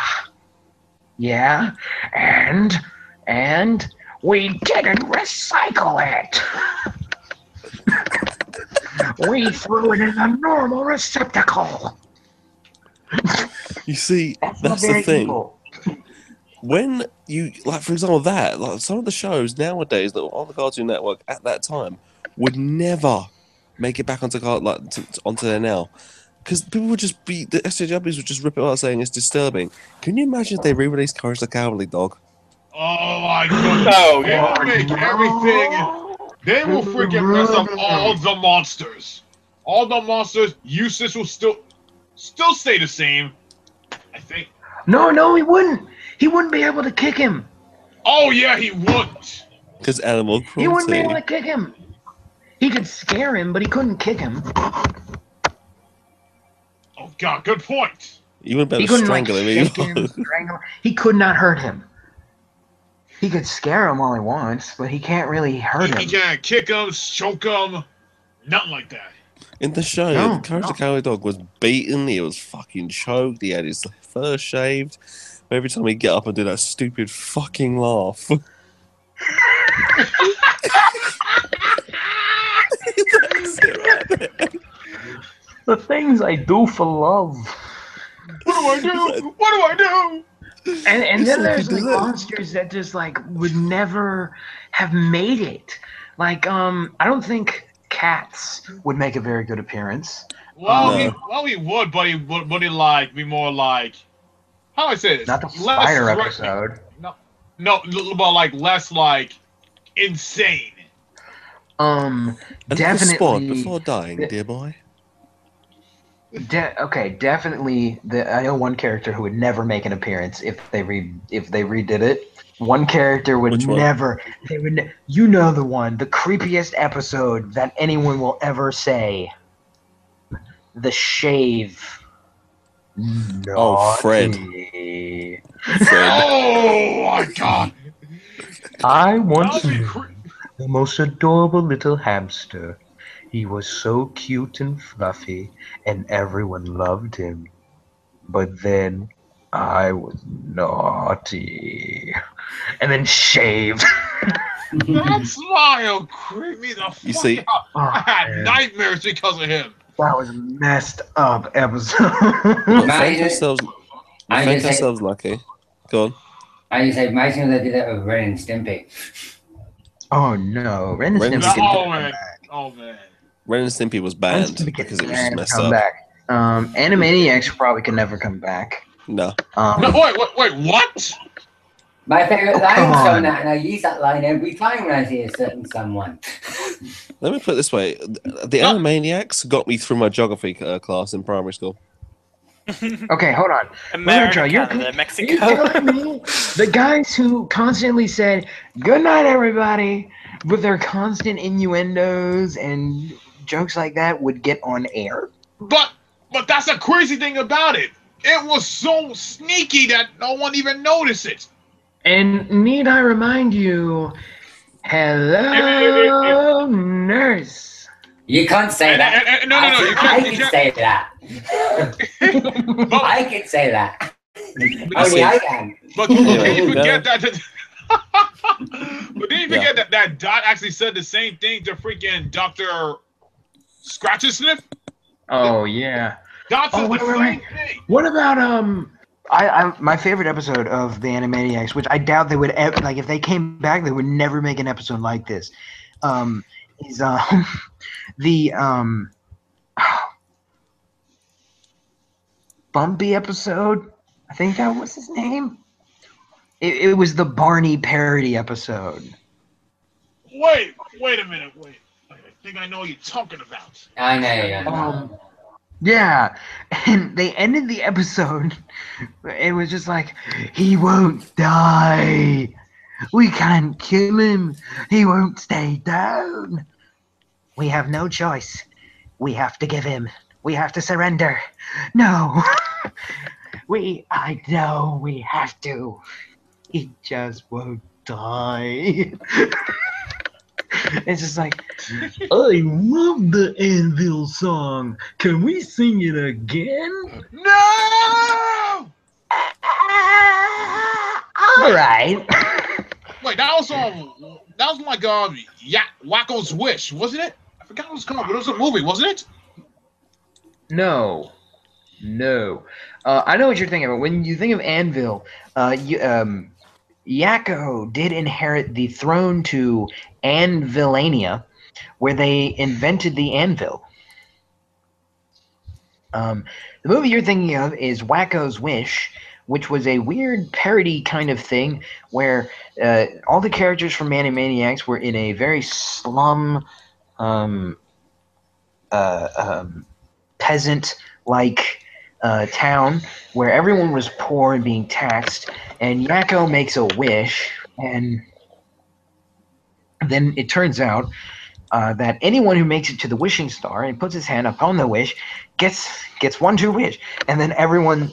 Yeah, and we didn't recycle it. We threw it in a normal receptacle. You see, that's the thing. Evil. When you, like, for example, some of the shows nowadays that were on the Cartoon Network at that time would never make it back onto there now. Because people would just the SJWs would just rip it out saying it's disturbing. Can you imagine if they re-released Courage the Cowardly Dog? Oh my god. Oh, yeah. They will make everything. They will freaking mess up all the monsters. All the monsters, uses will still stay the same, I think. No, he wouldn't. He wouldn't be able to kick him. Oh, yeah, he wouldn't. Because animal cruelty. He wouldn't be able to kick him. He could scare him, but he couldn't kick him. Oh, God, good point. You wouldn't be able to strangle him. He could not hurt him. He could scare him all he wants, but he can't really hurt him. He can't kick him, choke him, nothing like that. In the show, Courage the Cowardly Dog was beaten, he was fucking choked, he had his fur shaved. Every time he'd get up and do that stupid fucking laugh. The things I do for love. What do I do? What do I do? And then there's like monsters that just like would never have made it. Like I don't think Cats would make a very good appearance. Well, he would, but he like be more like, how do I say this? Not the spider episode. No, but like less like insane. Definitely. Sport before dying, dear boy. Okay, definitely. I know one character who would never make an appearance if they redid it. One character would never. They would. You know the one, the creepiest episode that anyone will ever say. The Shave. Oh, Fred. Oh my God! I once knew the most adorable little hamster. He was so cute and fluffy, and everyone loved him. But then I was naughty, and then shaved. That smile creeped me the fuck out. I had nightmares because of him. That was a messed up episode. We think ourselves lucky. Go on. I just say, imagine they did that with Ren and Stimpy. Oh no, Ren and Stimpy. Oh man. Ren and Stimpy was banned because it was just messed up. Back. Animaniacs probably could never come back. No. No, wait, what? My favorite line from that, and I use that line every time when I see a certain someone. Let me put it this way: the Animaniacs got me through my geography class in primary school. Okay, hold on. America, Canada, Mexico. The guys who constantly said "Good night, everybody," with their constant innuendos and jokes like that, would get on air. But that's the crazy thing about it. It was so sneaky that no one even noticed it. And need I remind you, hello, nurse. You can't say that. No, you can't. I can say that. I can say that. Only I can. But can you forget that? But didn't you forget that Dot actually said the same thing to freaking Dr. Scratch and Sniff? Oh yeah. Dot said the same thing. What about my favorite episode of the Animaniacs, which I doubt they would ever, like if they came back, they would never make an episode like this. Is the Bumpy episode. I think that was his name. It was the Barney parody episode. Wait a minute. I think I know what you're talking about. I know. Yeah, and they ended the episode. It was just like, he won't die. We can't kill him. He won't stay down. We have no choice. We have to give him. We have to surrender. No. I know we have to. He just won't die. It's just like, I love the Anvil song. Can we sing it again? No! All right. Wait, that was like Wacko's Wish, wasn't it? I forgot what it was called, but it was a movie, wasn't it? No. I know what you're thinking about. When you think of Anvil, Yakko did inherit the throne to Anvilania, where they invented the anvil. The movie you're thinking of is Wacko's Wish, which was a weird parody kind of thing where all the characters from Animaniacs were in a very slum, peasant-like town where everyone was poor and being taxed, and Yakko makes a wish, and then it turns out that anyone who makes it to the wishing star and puts his hand upon the wish gets one to wish, and then everyone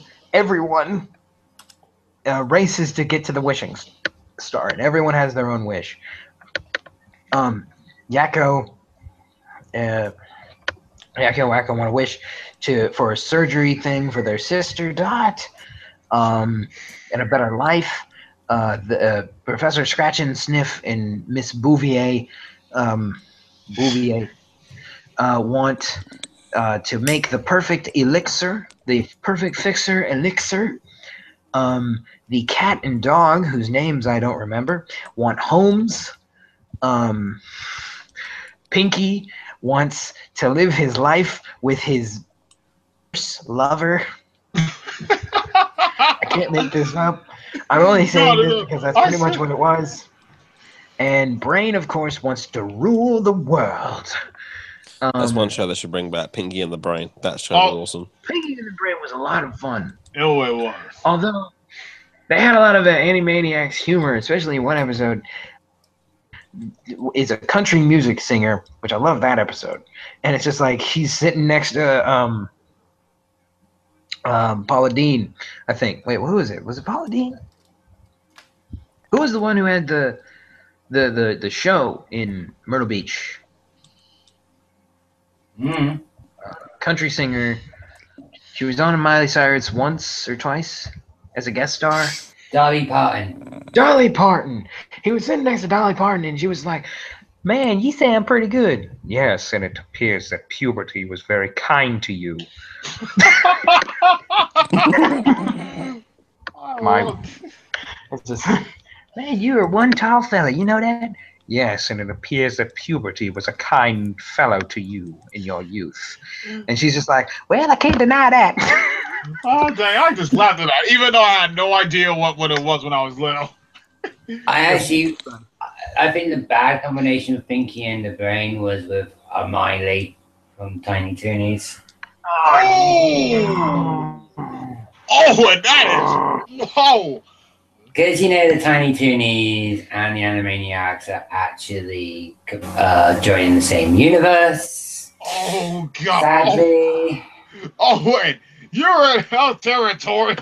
races to get to the wishing star, and everyone has their own wish. Yakko want to wish for a surgery thing for their sister Dot, and a better life. The Professor Scratch and Sniff and Miss Bouvier want to make the perfect elixir, the perfect fixer elixir. The cat and dog, whose names I don't remember, want homes. Pinky wants to live his life with his lover. I can't make this up. I'm only saying this because that's pretty much what it was. And Brain, of course, wants to rule the world. That's one show that should bring back Pinky and the Brain. That show was awesome. Pinky and the Brain was a lot of fun. Oh, it was. Although they had a lot of Animaniacs humor, especially in one episode. Is a country music singer, which I love that episode. And it's just like he's sitting next to Paula Deen, I think. Wait, who was it? Was it Paula Deen? Who was the one who had the show in Myrtle Beach? Country singer. She was on Miley Cyrus once or twice as a guest star. Dolly Parton. Dolly Parton. He was sitting next to Dolly Parton, and she was like, "Man, you sound pretty good." Yes, and it appears that puberty was very kind to you. Man, you are one tall fella. You know that? Yes, and it appears that puberty was a kind fellow to you in your youth. And she's just like, well, I can't deny that. Oh, dang, I just laughed at that, even though I had no idea what it was when I was little. I think the bad combination of Pinky and the Brain was with Miley from Tiny Toonies. Oh, and that is, whoa. Because, the Tiny Toonies and the Animaniacs are actually joining the same universe. Oh, God. Sadly. Oh, wait. You're in hell territory.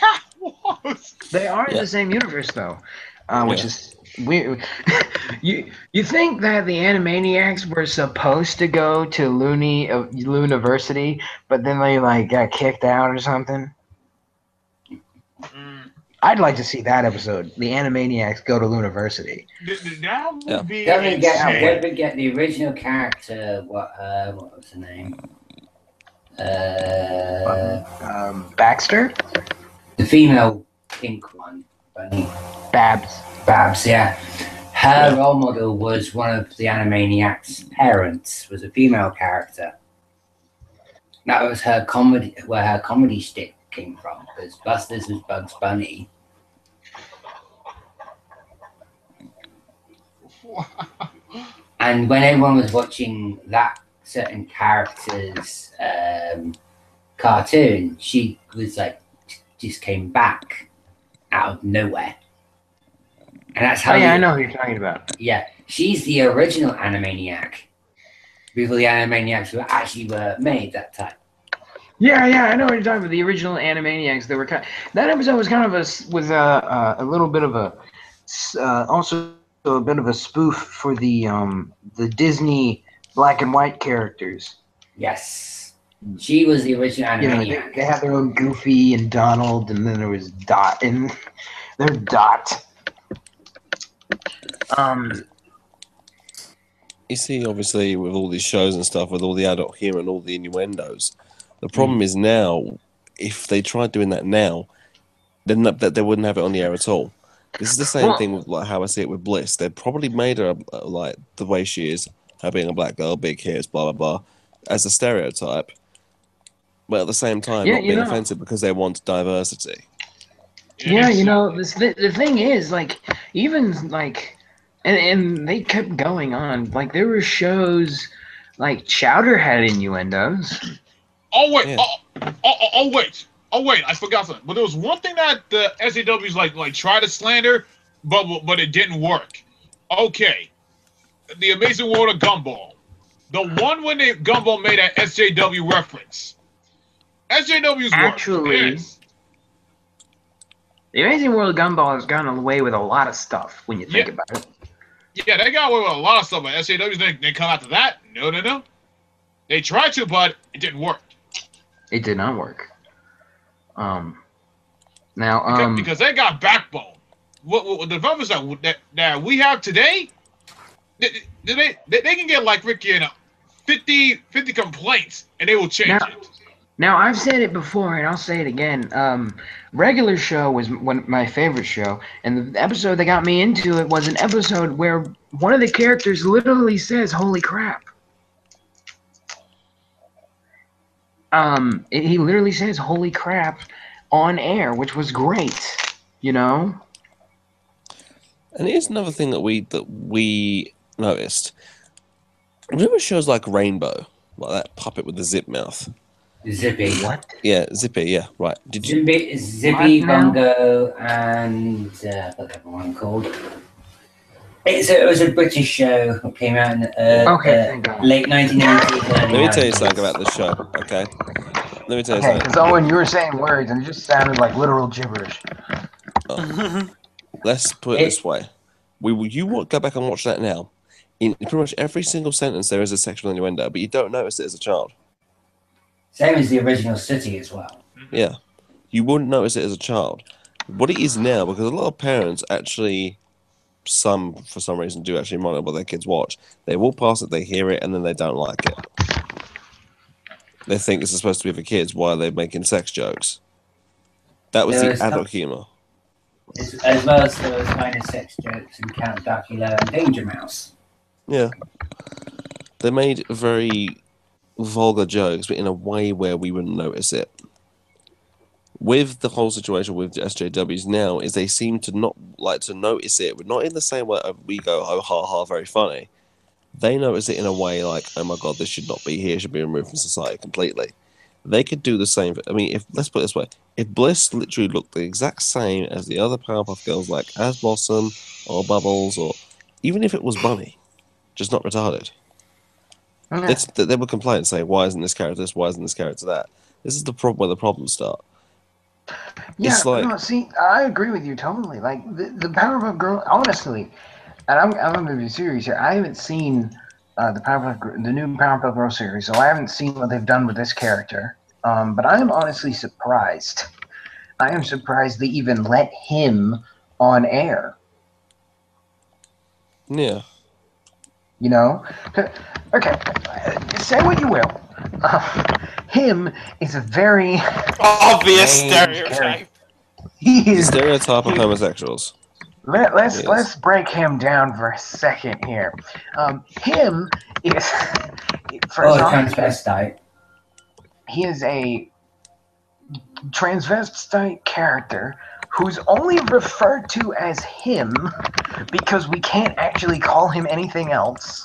That was... They are in the same universe, though, which is weird. You think that the Animaniacs were supposed to go to Looniversity, but then they, got kicked out or something? I'd like to see that episode. The Animaniacs go to Looniversity. That would be Don't forget the original character. What was her name? Baxter? The female pink one. Bunny. Babs, yeah. Her role model was one of the Animaniacs' parents, was a female character. That was her comedy, where her comedy stick came from, because Buster's was Bugs Bunny. And when everyone was watching that certain character's cartoon, she was just came back out of nowhere. And that's how I know who you're talking about. Yeah, she's the original Animaniac. Before the Animaniacs were made that time. Yeah, I know what you're talking about. The original Animaniacs. They were that episode was kind of a little bit of a also a bit of a spoof for the Disney black and white characters. Yes, she was the original Animaniac. They had their own Goofy and Donald, and then there was Dot, and there's Dot. You see, obviously, with all these shows and stuff, with all the adult humor and all the innuendos, the problem is now, if they tried doing that now, then they wouldn't have it on the air at all. This is the same thing with how I see it with Bliss. They probably made her like the way she is, her being a black girl, big hairs, blah blah blah, as a stereotype. But at the same time, not being offensive because they want diversity. Yeah, the thing is, and they kept going on. There were shows like Chowder had innuendos. Oh wait, oh wait, I forgot something. But there was one thing that the SJWs tried to slander, but it didn't work. Okay, the Amazing World of Gumball, the one when Gumball made an SJW reference. SJW's actually. Yes. The Amazing World of Gumball has gone away with a lot of stuff when you think about it. Yeah, they got away with a lot of stuff, but SJWs, they come after that? No. They tried to, but it didn't work. It did not work. Because they got backbone. What the developers that we have today, they can get Ricky 50 complaints, and they will change it. Now, I've said it before, and I'll say it again. Regular Show was my favorite show, and the episode that got me into it was an episode where one of the characters literally says, "Holy crap." He literally says, "Holy crap," on air, which was great, And here's another thing that we noticed. Remember shows like Rainbow, like that puppet with the zip mouth? Zippy. What? Yeah, Zippy. Yeah, right. Did you? Zippy, Bongo, and I forgot the one called. It was a British show that came out in late 1980s. Let me tell you something about the show. Okay, Let me tell you Okay, something. because Owen, you were saying words and it just sounded like literal gibberish. Let's put it this way: you will go back and watch that now. In pretty much every single sentence, there is a sexual innuendo, but you don't notice it as a child. Same as the original City as well. Yeah, you wouldn't notice it as a child. What it is now, because a lot of parents actually, for some reason, do actually monitor what their kids watch. They walk past it, they hear it, and then they don't like it. They think this is supposed to be for kids. Why are they making sex jokes? That was the adult humor. As well as those kind of sex jokes in Count Dracula and Danger Mouse. Yeah. They made very vulgar jokes, but in a way where we wouldn't notice it. With the whole situation with SJWs now, is they seem to not like to notice it, but not in the same way we go, oh, ha, ha, very funny. They notice it in a way like, oh my god, this should not be here, it should be removed from society completely. They could do the same. I mean, let's put it this way: if Bliss literally looked the exact same as the other Powerpuff Girls, like as Blossom or Bubbles, or even if it was Bunny, just not retarded, they would complain and say, "Why isn't this character this? Why isn't this character that?" This is the problem where the problems start. Yeah, no, see, I agree with you totally. Like the Powerpuff Girl, honestly, and I'm gonna be serious here. I haven't seen the new Powerpuff Girl series, so I haven't seen what they've done with this character. But I am honestly surprised. I am surprised they even let him on air. Yeah. You know, okay. Say what you will. Him is a very obvious stereotype. He is stereotype of homosexuals. Let's break him down for a second here. Him is transvestite. He is a transvestite character who's only referred to as him because we can't actually call him anything else.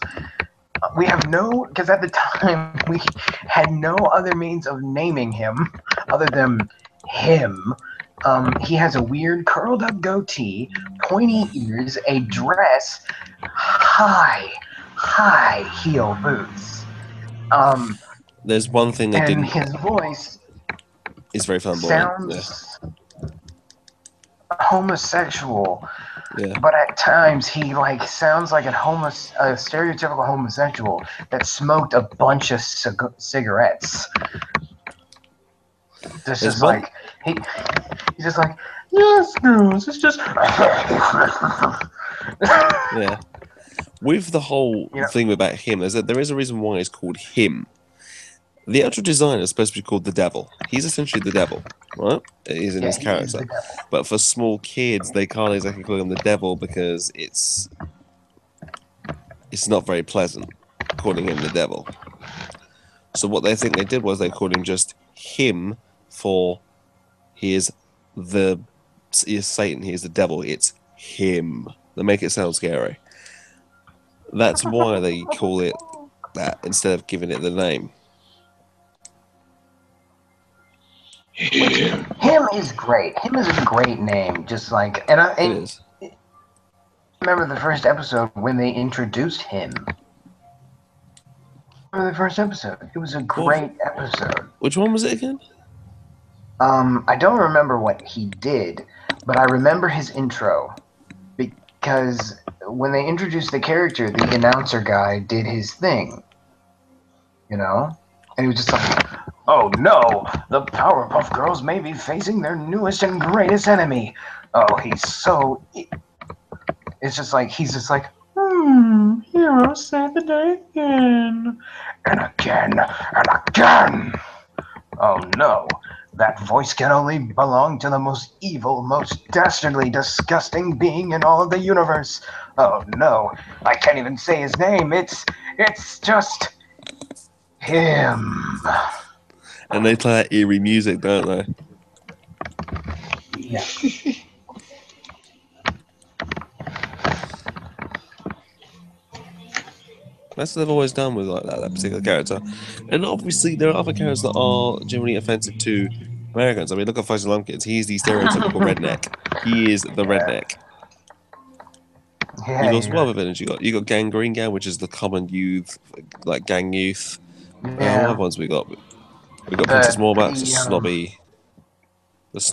We have because at the time we had no other means of naming him other than him. He has a weird curled up goatee, pointy ears, a dress, high heel boots. There's one thing they didn't. And his voice is very flamboyant. Sounds homosexual. Yeah. But at times he sounds like a stereotypical homosexual that smoked a bunch of cigarettes. This is like he's just like, yes, girls, it's just yeah. With the whole thing about him, there is a reason why it's called him. The actual designer is supposed to be called the Devil. He's essentially the Devil, right? He's in his character. But for small kids, they can't exactly call him the Devil because it's not very pleasant calling him the Devil. So what they think they did was they called him just him for he is Satan, he is the Devil. It's him. They make it sound scary. That's why they call it that instead of giving it the name. Him is great. Him is a great name. Just like, it is. Remember the first episode when they introduced him? Remember the first episode? It was a great episode. Which one was it again? I don't remember what he did, but I remember his intro because when they introduced the character, the announcer guy did his thing. You know, and he was just like, "Oh no, the Powerpuff Girls may be facing their newest and greatest enemy." Oh, he's so... It's just like, he's just like, heroes save the day again. And again, and again. Oh no, that voice can only belong to the most evil, most dastardly, disgusting being in all of the universe. Oh no, I can't even say his name. It's just... him. And they play that eerie music, don't they? Yeah. That's what they've always done with that particular character. And obviously there are other characters that are generally offensive to Americans. I mean, look at Fuzzy Lumpkins. He's the stereotypical redneck. He is the redneck. Yeah, you got what other villains you got Green Gang, which is the common youth, like gang youth. Yeah. What other ones we got? We got Princess Morbax, the snobby. Let's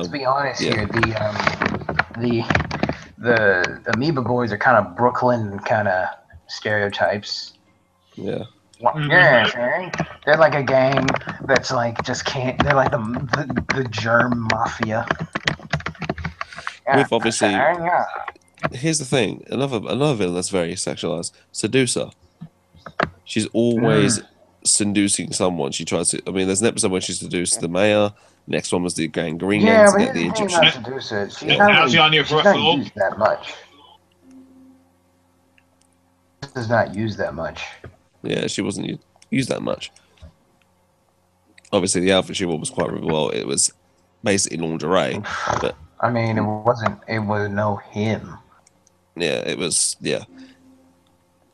be honest here. The Amoeba Boys are kind of Brooklyn kind of stereotypes. Yeah. Yeah, they're like a gang that's like just can't. They're like the germ mafia. With obviously, here's the thing. Another villain that's very sexualized. Seducer. She's always seducing someone. She tries to. I mean, there's an episode where she seduced the mayor. Next one was the Gangreans. Yeah, but the Egyptian. Seducer. She's not used that much. Does not use that much. Yeah, she wasn't used that much. Obviously, the outfit she wore was quite well. It was basically lingerie, but I mean, it wasn't. It was no him. Yeah, it was. Yeah,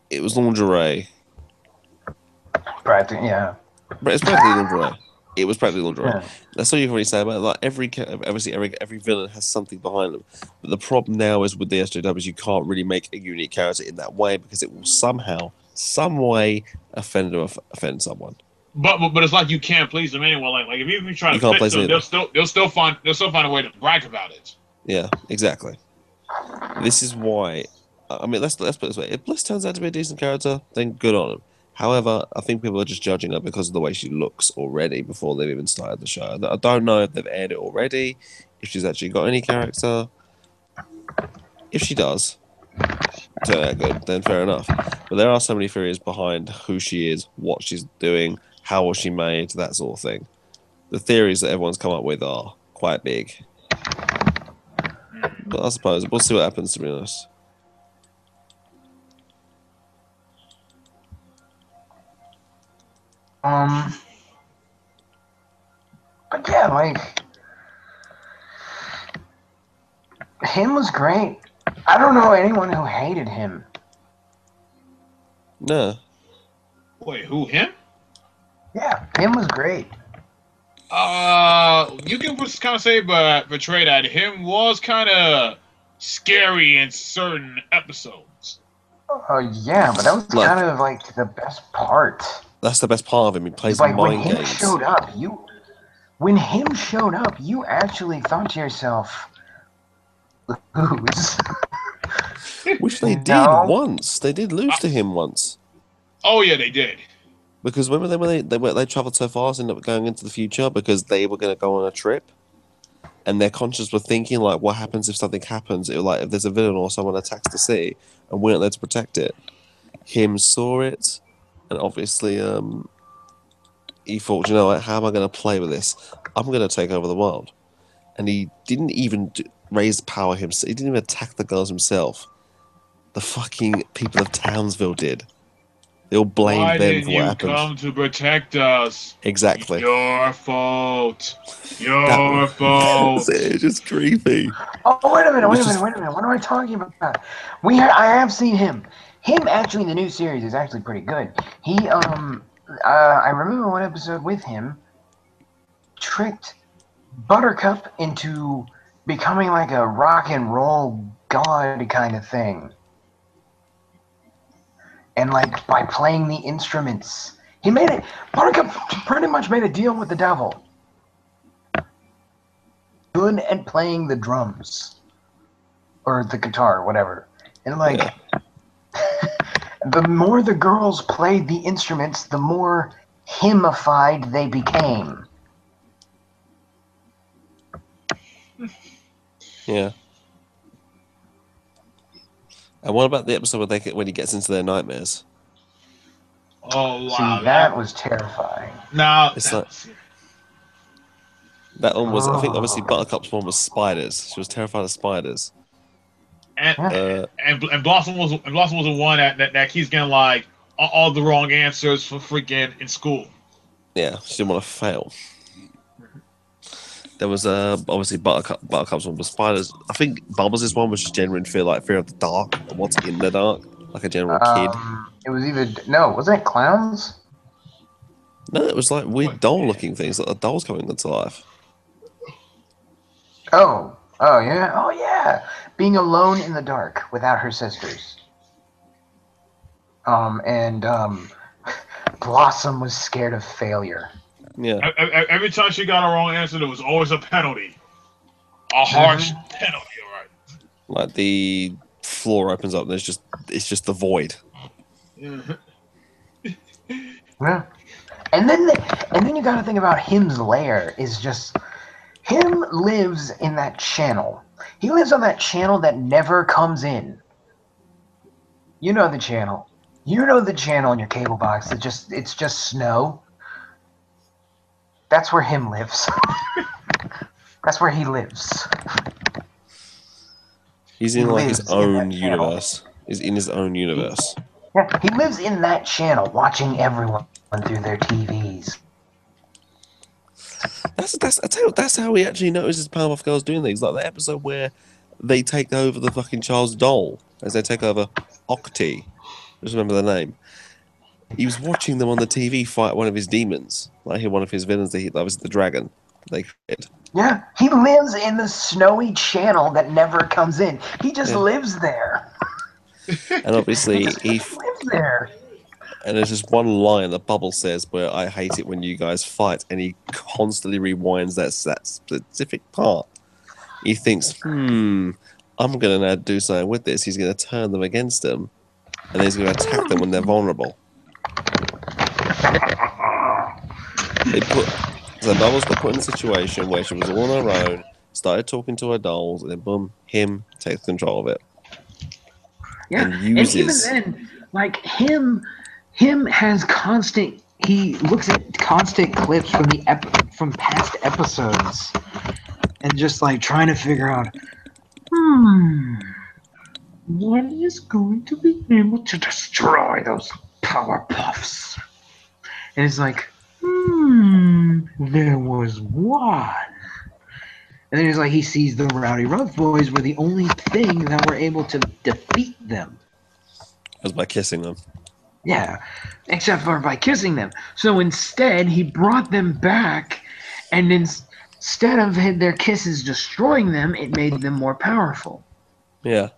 it was lingerie. Practically, yeah. But it's practically lingerie. It was practically lingerie. Yeah. That's all you can really say about it. Like every villain has something behind them. But the problem now is with the SJWs, you can't really make a unique character in that way because it will somehow, some way, offend someone. But it's like you can't please them anyway. Like if you try to fix them, they'll still find a way to brag about it. Yeah, exactly. This is why. I mean, let's put it this way: if Bliss turns out to be a decent character, then good on him. However, I think people are just judging her because of the way she looks already before they've even started the show. I don't know if they've aired it already, if she's actually got any character. If she does turn out good, then fair enough. But there are so many theories behind who she is, what she's doing, how was she made, that sort of thing. The theories that everyone's come up with are quite big. But I suppose we'll see what happens, to be honest. But yeah, like him was great. I don't know anyone who hated him. No. Wait, who, him? Yeah, him was great. You can just kind of say, but portray that him was kind of scary in certain episodes. Oh yeah, but that was kind of like the best part. That's the best part of him. He plays like mind games. When him showed up, you actually thought to yourself, "Lose." Which they did once. They did lose to him once. Oh yeah, they did. Because remember when they traveled so fast and ended up going into the future because they were going to go on a trip, and their conscience were thinking like, what happens if something happens? It was like if there's a villain or someone attacks the city and we're not there to protect it. Him saw it, and obviously he thought, you know what, how am I going to play with this? I'm going to take over the world. And he didn't even raise power himself. He didn't even attack the girls himself. The fucking people of Townsville did. They all blamed them for what happened. Why didn't you come to protect us? Exactly. Your fault. Your fault. It's just creepy. Oh, wait a minute. What am I talking about? I have seen him. Him actually in the new series is actually pretty good. He I remember one episode with him tricked Buttercup into becoming like a rock and roll god kind of thing. And like by playing the instruments. Buttercup pretty much made a deal with the devil. Good at playing the drums. Or the guitar, whatever. And like the more the girls played the instruments, the more hymnified they became. Yeah. And what about the episode when he gets into their nightmares? Oh wow! See, that was terrifying. Now it's like that one was. I think obviously Buttercup's one was spiders. She was terrified of spiders. And Blossom was the one that keeps getting like all the wrong answers for freaking in school. Yeah, she didn't want to fail. There was obviously Buttercup's one was spiders. I think Bubbles' one was just genuine fear of the dark and what's in the dark, like a general kid. It was wasn't it clowns? No, it was like weird doll-looking things, like the dolls coming into life. Oh yeah, being alone in the dark without her sisters. And Blossom was scared of failure. Yeah. Every time she got a wrong answer, there was always a penalty. A harsh penalty, all right. Like the floor opens up, and it's just the void. Yeah. And then you got to think about him's lair is just him lives in that channel. He lives on that channel that never comes in. You know the channel. You know the channel in your cable box. It's just snow. That's where him lives. That's where he lives. He's in like his own universe. He's in his own universe. Yeah, he lives in that channel, watching everyone through their TVs. I tell you what, that's how he actually notices Powerpuff Girls doing things. Like the episode where they take over the fucking child's doll, as they take over Octi. Just remember the name. He was watching them on the TV fight one of his demons, like one of his villains. That was the dragon they created. Yeah, he lives in the snowy channel that never comes in. He just lives there. And obviously, he lives there. And there's just one line that Bubbles says where I hate it when you guys fight, and he constantly rewinds that specific part. He thinks, I'm going to do something with this. He's going to turn them against him, and then he's going to attack them when they're vulnerable. So Bubbles got put in a situation where she was all on her own, started talking to her dolls, and then boom, him takes control of it. Yeah, and even then, like him has constant. He looks at constant clips from past episodes, and just like trying to figure out, what is going to be able to destroy those Powerpuffs? And it's like, there was one. And then it's like he sees the Rowdy Rough Boys were the only thing that were able to defeat them. That was by kissing them. Yeah, except for by kissing them. So instead, he brought them back, and instead of their kisses destroying them, it made them more powerful. Yeah.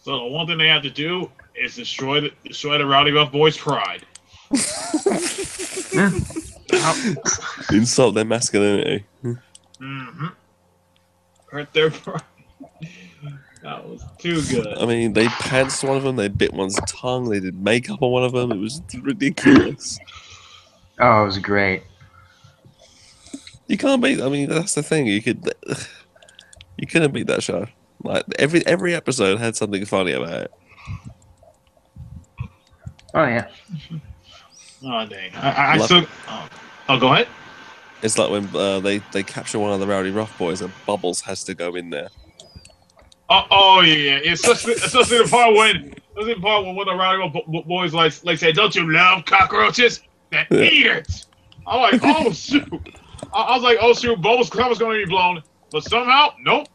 So the one thing they have to do is destroy the Rowdy Rough Boys' pride. Insult their masculinity. Hurt their pride. That was too good. I mean, they pantsed one of them, they bit one's tongue, they did makeup on one of them. It was ridiculous. Oh, it was great. You can't beat. I mean, that's the thing. You couldn't beat that show. Like every episode had something funny about it. Oh yeah. Oh dang! I still. Oh, go ahead. It's like when they capture one of the Rowdy Rough Boys and Bubbles has to go in there. Oh yeah. Especially the part when one of the Rowdy Rough Boys like say, "Don't you love cockroaches?" Then eat it. I'm like, oh shoot. I was like, oh shoot, Bubbles' cover was going to be blown, but somehow, nope,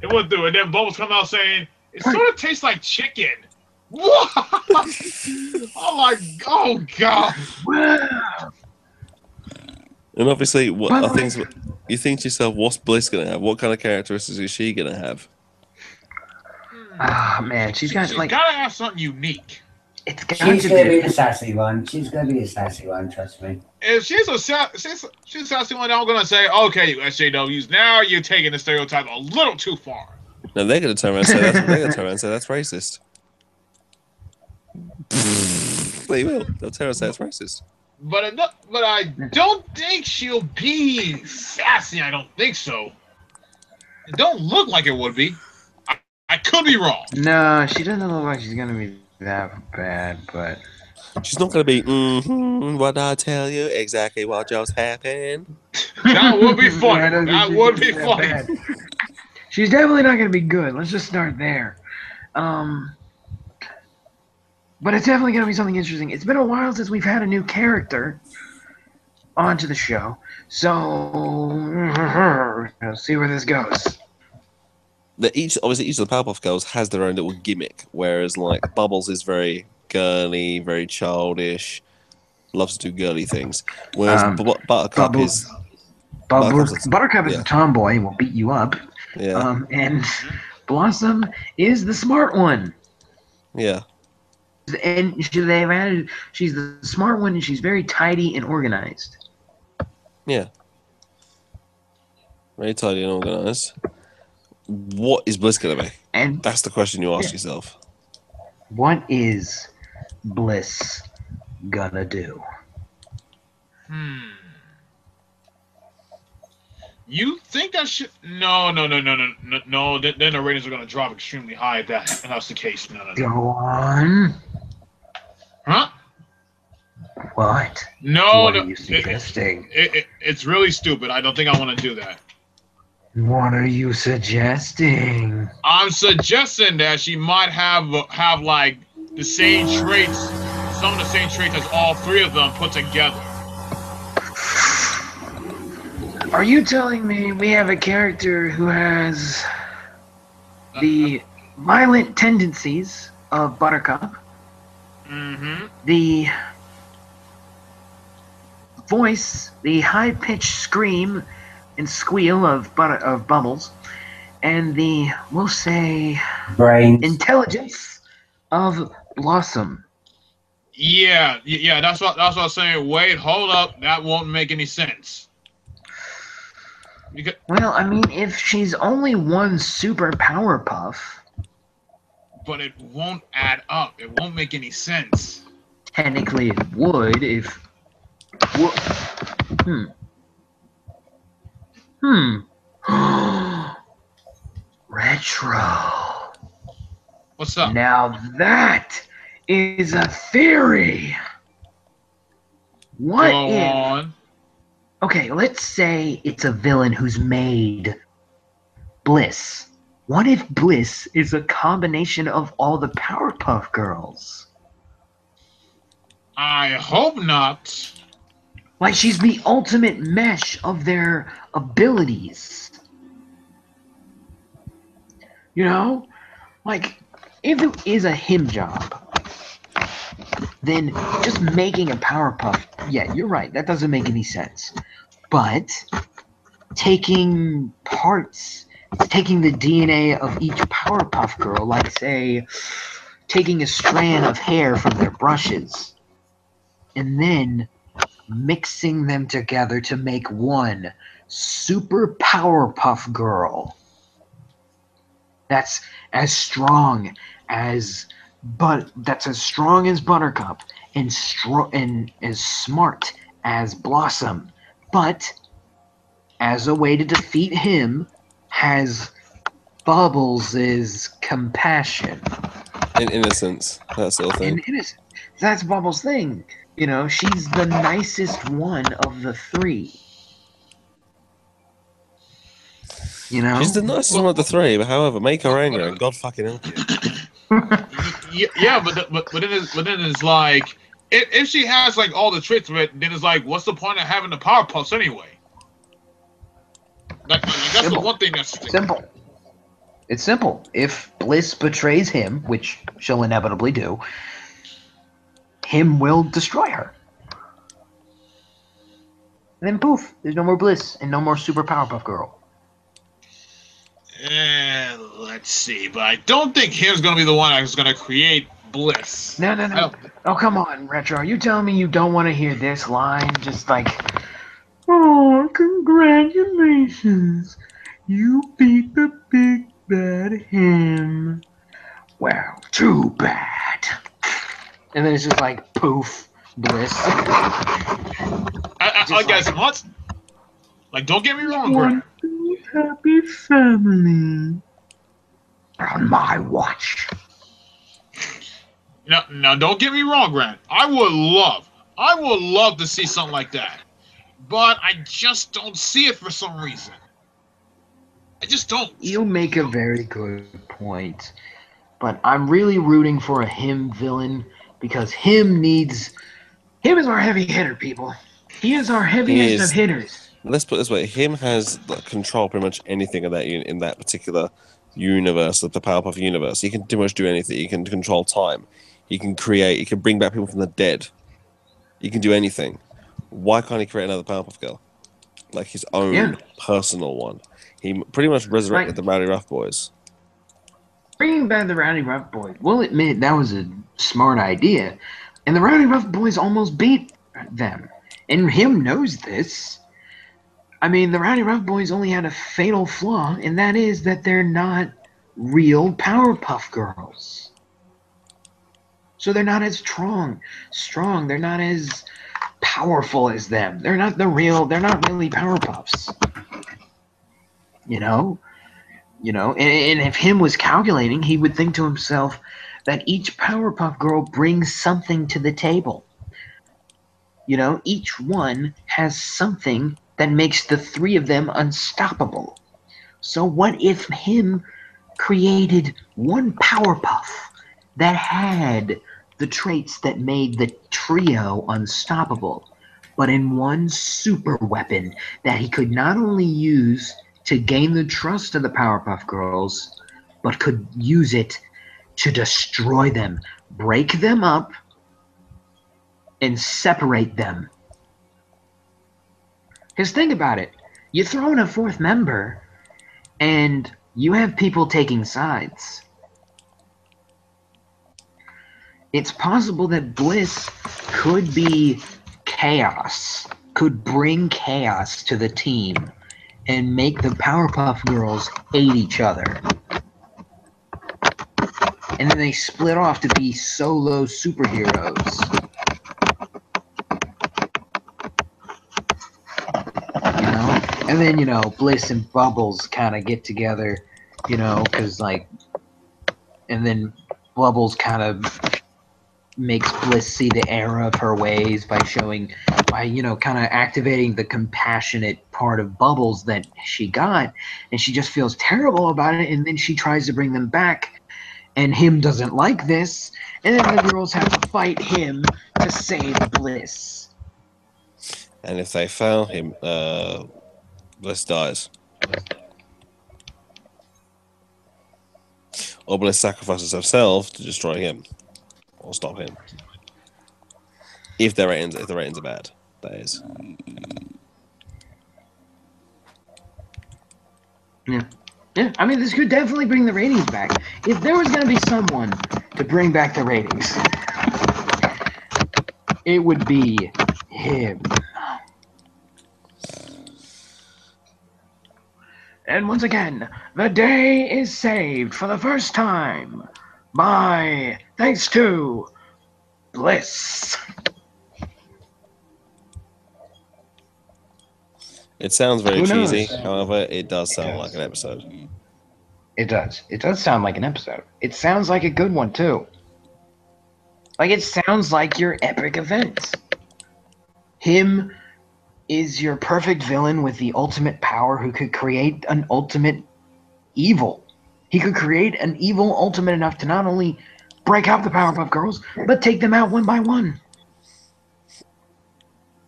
it went through. And then Bubbles come out saying, "It sort of tastes like chicken." What? I'm like, oh god. And obviously, you think to yourself, what's Bliss gonna have? What kind of characteristics is she gonna have? Ah man, she's gotta have something unique. She's gonna be the sassy one. She's gonna be the sassy one. Trust me. If she's a sassy one, I'm gonna say, okay, you SJWs, now you're taking the stereotype a little too far. No, they're gonna turn around and say that's racist. They will. They'll turn around and say it's racist. But I don't think she'll be sassy. I don't think so. It don't look like it would be. I could be wrong. No, she doesn't look like she's gonna be that bad, but she's not gonna be. What I tell you exactly what just happened. That would be funny. That would be funny. Bad. She's definitely not gonna be good. Let's just start there. But it's definitely going to be something interesting. It's been a while since we've had a new character onto the show. So, we'll see where this goes. Each of the Powerpuff Girls has their own little gimmick, whereas like Bubbles is very girly, very childish, loves to do girly things. Whereas Buttercup is a tomboy and will beat you up. Yeah. And Blossom is the smart one. Yeah. And she's the smart one, and she's very tidy and organized. Yeah. Very tidy and organized. What is Bliss gonna be? And that's the question you ask yourself. What is Bliss gonna do? You think that shit? No. Then the ratings are gonna drop extremely high. If that's the case. No. Go on. Huh? What? No. What are you suggesting? It's really stupid. I don't think I want to do that. What are you suggesting? I'm suggesting that she might have like the same traits, some of the same traits as all three of them put together. Are you telling me we have a character who has the violent tendencies of Buttercup? Mm-hmm. The voice, the high-pitched scream and squeal of Bubbles, and the, we'll say, brains, intelligence of Blossom. Yeah. That's what I was saying. Wait, hold up. That won't make any sense. Well, I mean, if she's only one super Powerpuff, but it won't add up. It won't make any sense. Technically, it would if. Retro. What's up? Now that is a theory. What Go if? on. Okay, let's say it's a villain who's made Bliss. What if Bliss is a combination of all the Powerpuff Girls? I hope not. Like she's the ultimate mesh of their abilities. You know? Like, if it is a him job, then just making a Powerpuff, yeah, you're right, that doesn't make any sense. But taking parts, taking the DNA of each Powerpuff Girl, like say, taking a strand of hair from their brushes, and then mixing them together to make one super Powerpuff Girl that's as strong as Buttercup and as smart as Blossom, but as a way to defeat him has Bubbles' compassion and innocence, that sort of thing. and innocence. That's Bubbles' thing. You know, she's the nicest one of the three. You know? She's the nicest one of the three, but however, make her angry and God fucking help you. Yeah, but then it's like, if she has like all the traits of it, then it's like, what's the point of having the Powerpuffs anyway? That's simple. The one thing that's simple. It's simple. If Bliss betrays him, which she'll inevitably do, him will destroy her. And then poof, there's no more Bliss and no more Super Powerpuff Girl. Let's see, but I don't think him's gonna be the one that's gonna create Bliss. No. Oh, come on, Retro. Are you telling me you don't want to hear this line? Just like, oh, congratulations. You beat the big bad him. Well, too bad. And then it's just like, poof, Bliss. I guess what? Like, don't get me wrong, Grant. Happy family. On my watch. Now, don't get me wrong, Grant. I would love to see something like that. But I just don't see it for some reason. I just don't. You make a very good point. But I'm really rooting for a him villain because him is our heavy hitter, people. He is our heaviest of hitters. Let's put it this way: him has control pretty much anything in that particular universe, of the Powerpuff universe. He can pretty much do anything. He can control time. He can create. He can bring back people from the dead. He can do anything. Why can't he create another Powerpuff Girl, like his own personal one? He pretty much resurrected the Rowdy Rough Boys. Bringing back the Rowdy Rough Boys, we'll admit that was a smart idea, and the Rowdy Rough Boys almost beat them, and him knows this. I mean, the Rowdy Rough Boys only had a fatal flaw, and that is that they're not real Powerpuff Girls. So they're not as strong. They're not as powerful as them. They're not really Powerpuffs. You know, and if him was calculating, he would think to himself that each Powerpuff Girl brings something to the table. You know, each one has something that makes the three of them unstoppable. So what if him created one Powerpuff that had the traits that made the trio unstoppable, but in one super weapon that he could not only use to gain the trust of the Powerpuff Girls, but could use it to destroy them, break them up, and separate them. Because think about it. You throw in a fourth member, and you have people taking sides. It's possible that Bliss could be chaos, could bring chaos to the team, and make the Powerpuff Girls hate each other. And then they split off to be solo superheroes. You know? And then, you know, Bliss and Bubbles kind of get together, you know, because, like, and then Bubbles kind of makes Bliss see the error of her ways by you know, kind of activating the compassionate part of Bubbles that she got, and she just feels terrible about it, and then she tries to bring them back, and him doesn't like this, and then the girls have to fight him to save Bliss. And if they fail, Bliss dies. Or Bliss sacrifices herself to destroy him. Or stop him. If the ratings are bad, that is. Yeah. Yeah, I mean, this could definitely bring the ratings back. If there was going to be someone to bring back the ratings, it would be him. And once again, the day is saved for the first time thanks to Bliss. It sounds very cheesy, however, it does sound like an episode. It does. It does sound like an episode. It sounds like a good one, too. Like, it sounds like your epic event. Him is your perfect villain with the ultimate power who could create an ultimate evil. He could create an evil ultimate enough to not only break up the Powerpuff Girls, but take them out one by one.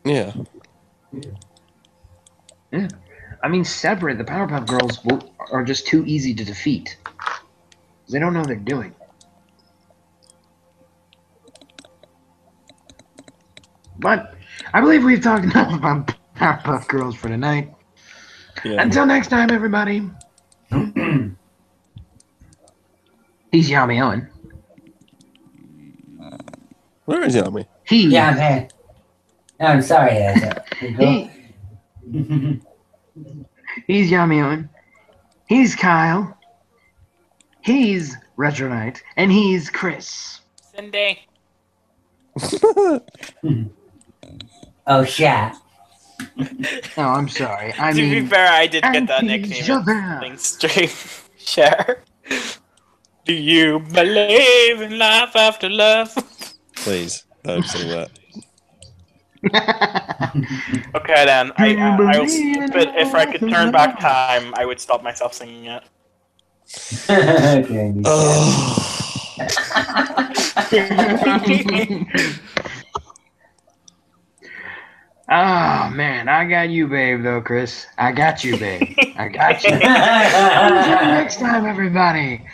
Yeah. Yeah. I mean, separate, the Powerpuff Girls are just too easy to defeat. They don't know what they're doing. But I believe we've talked enough about Powerpuff Girls for tonight. Yeah. Until next time, everybody. He's Yami Owen. Where is Yami? Yeah, I'm here. No, I'm sorry. He's Yami Owen. He's Kyle. He's Retro Knight. And he's Chris. Cindy. Oh, shit. No, I'm sorry. To be fair, I did get that nickname. Stream share. Do you believe in life after love? Please, don't sing that. Okay, then. I'll skip it. If I could turn back time, I would stop myself singing it. Okay. Oh, man, I got you, babe, though, Chris. I got you, babe. I got you. Until next time, everybody.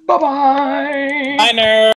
Bye-bye. Bye, nerd.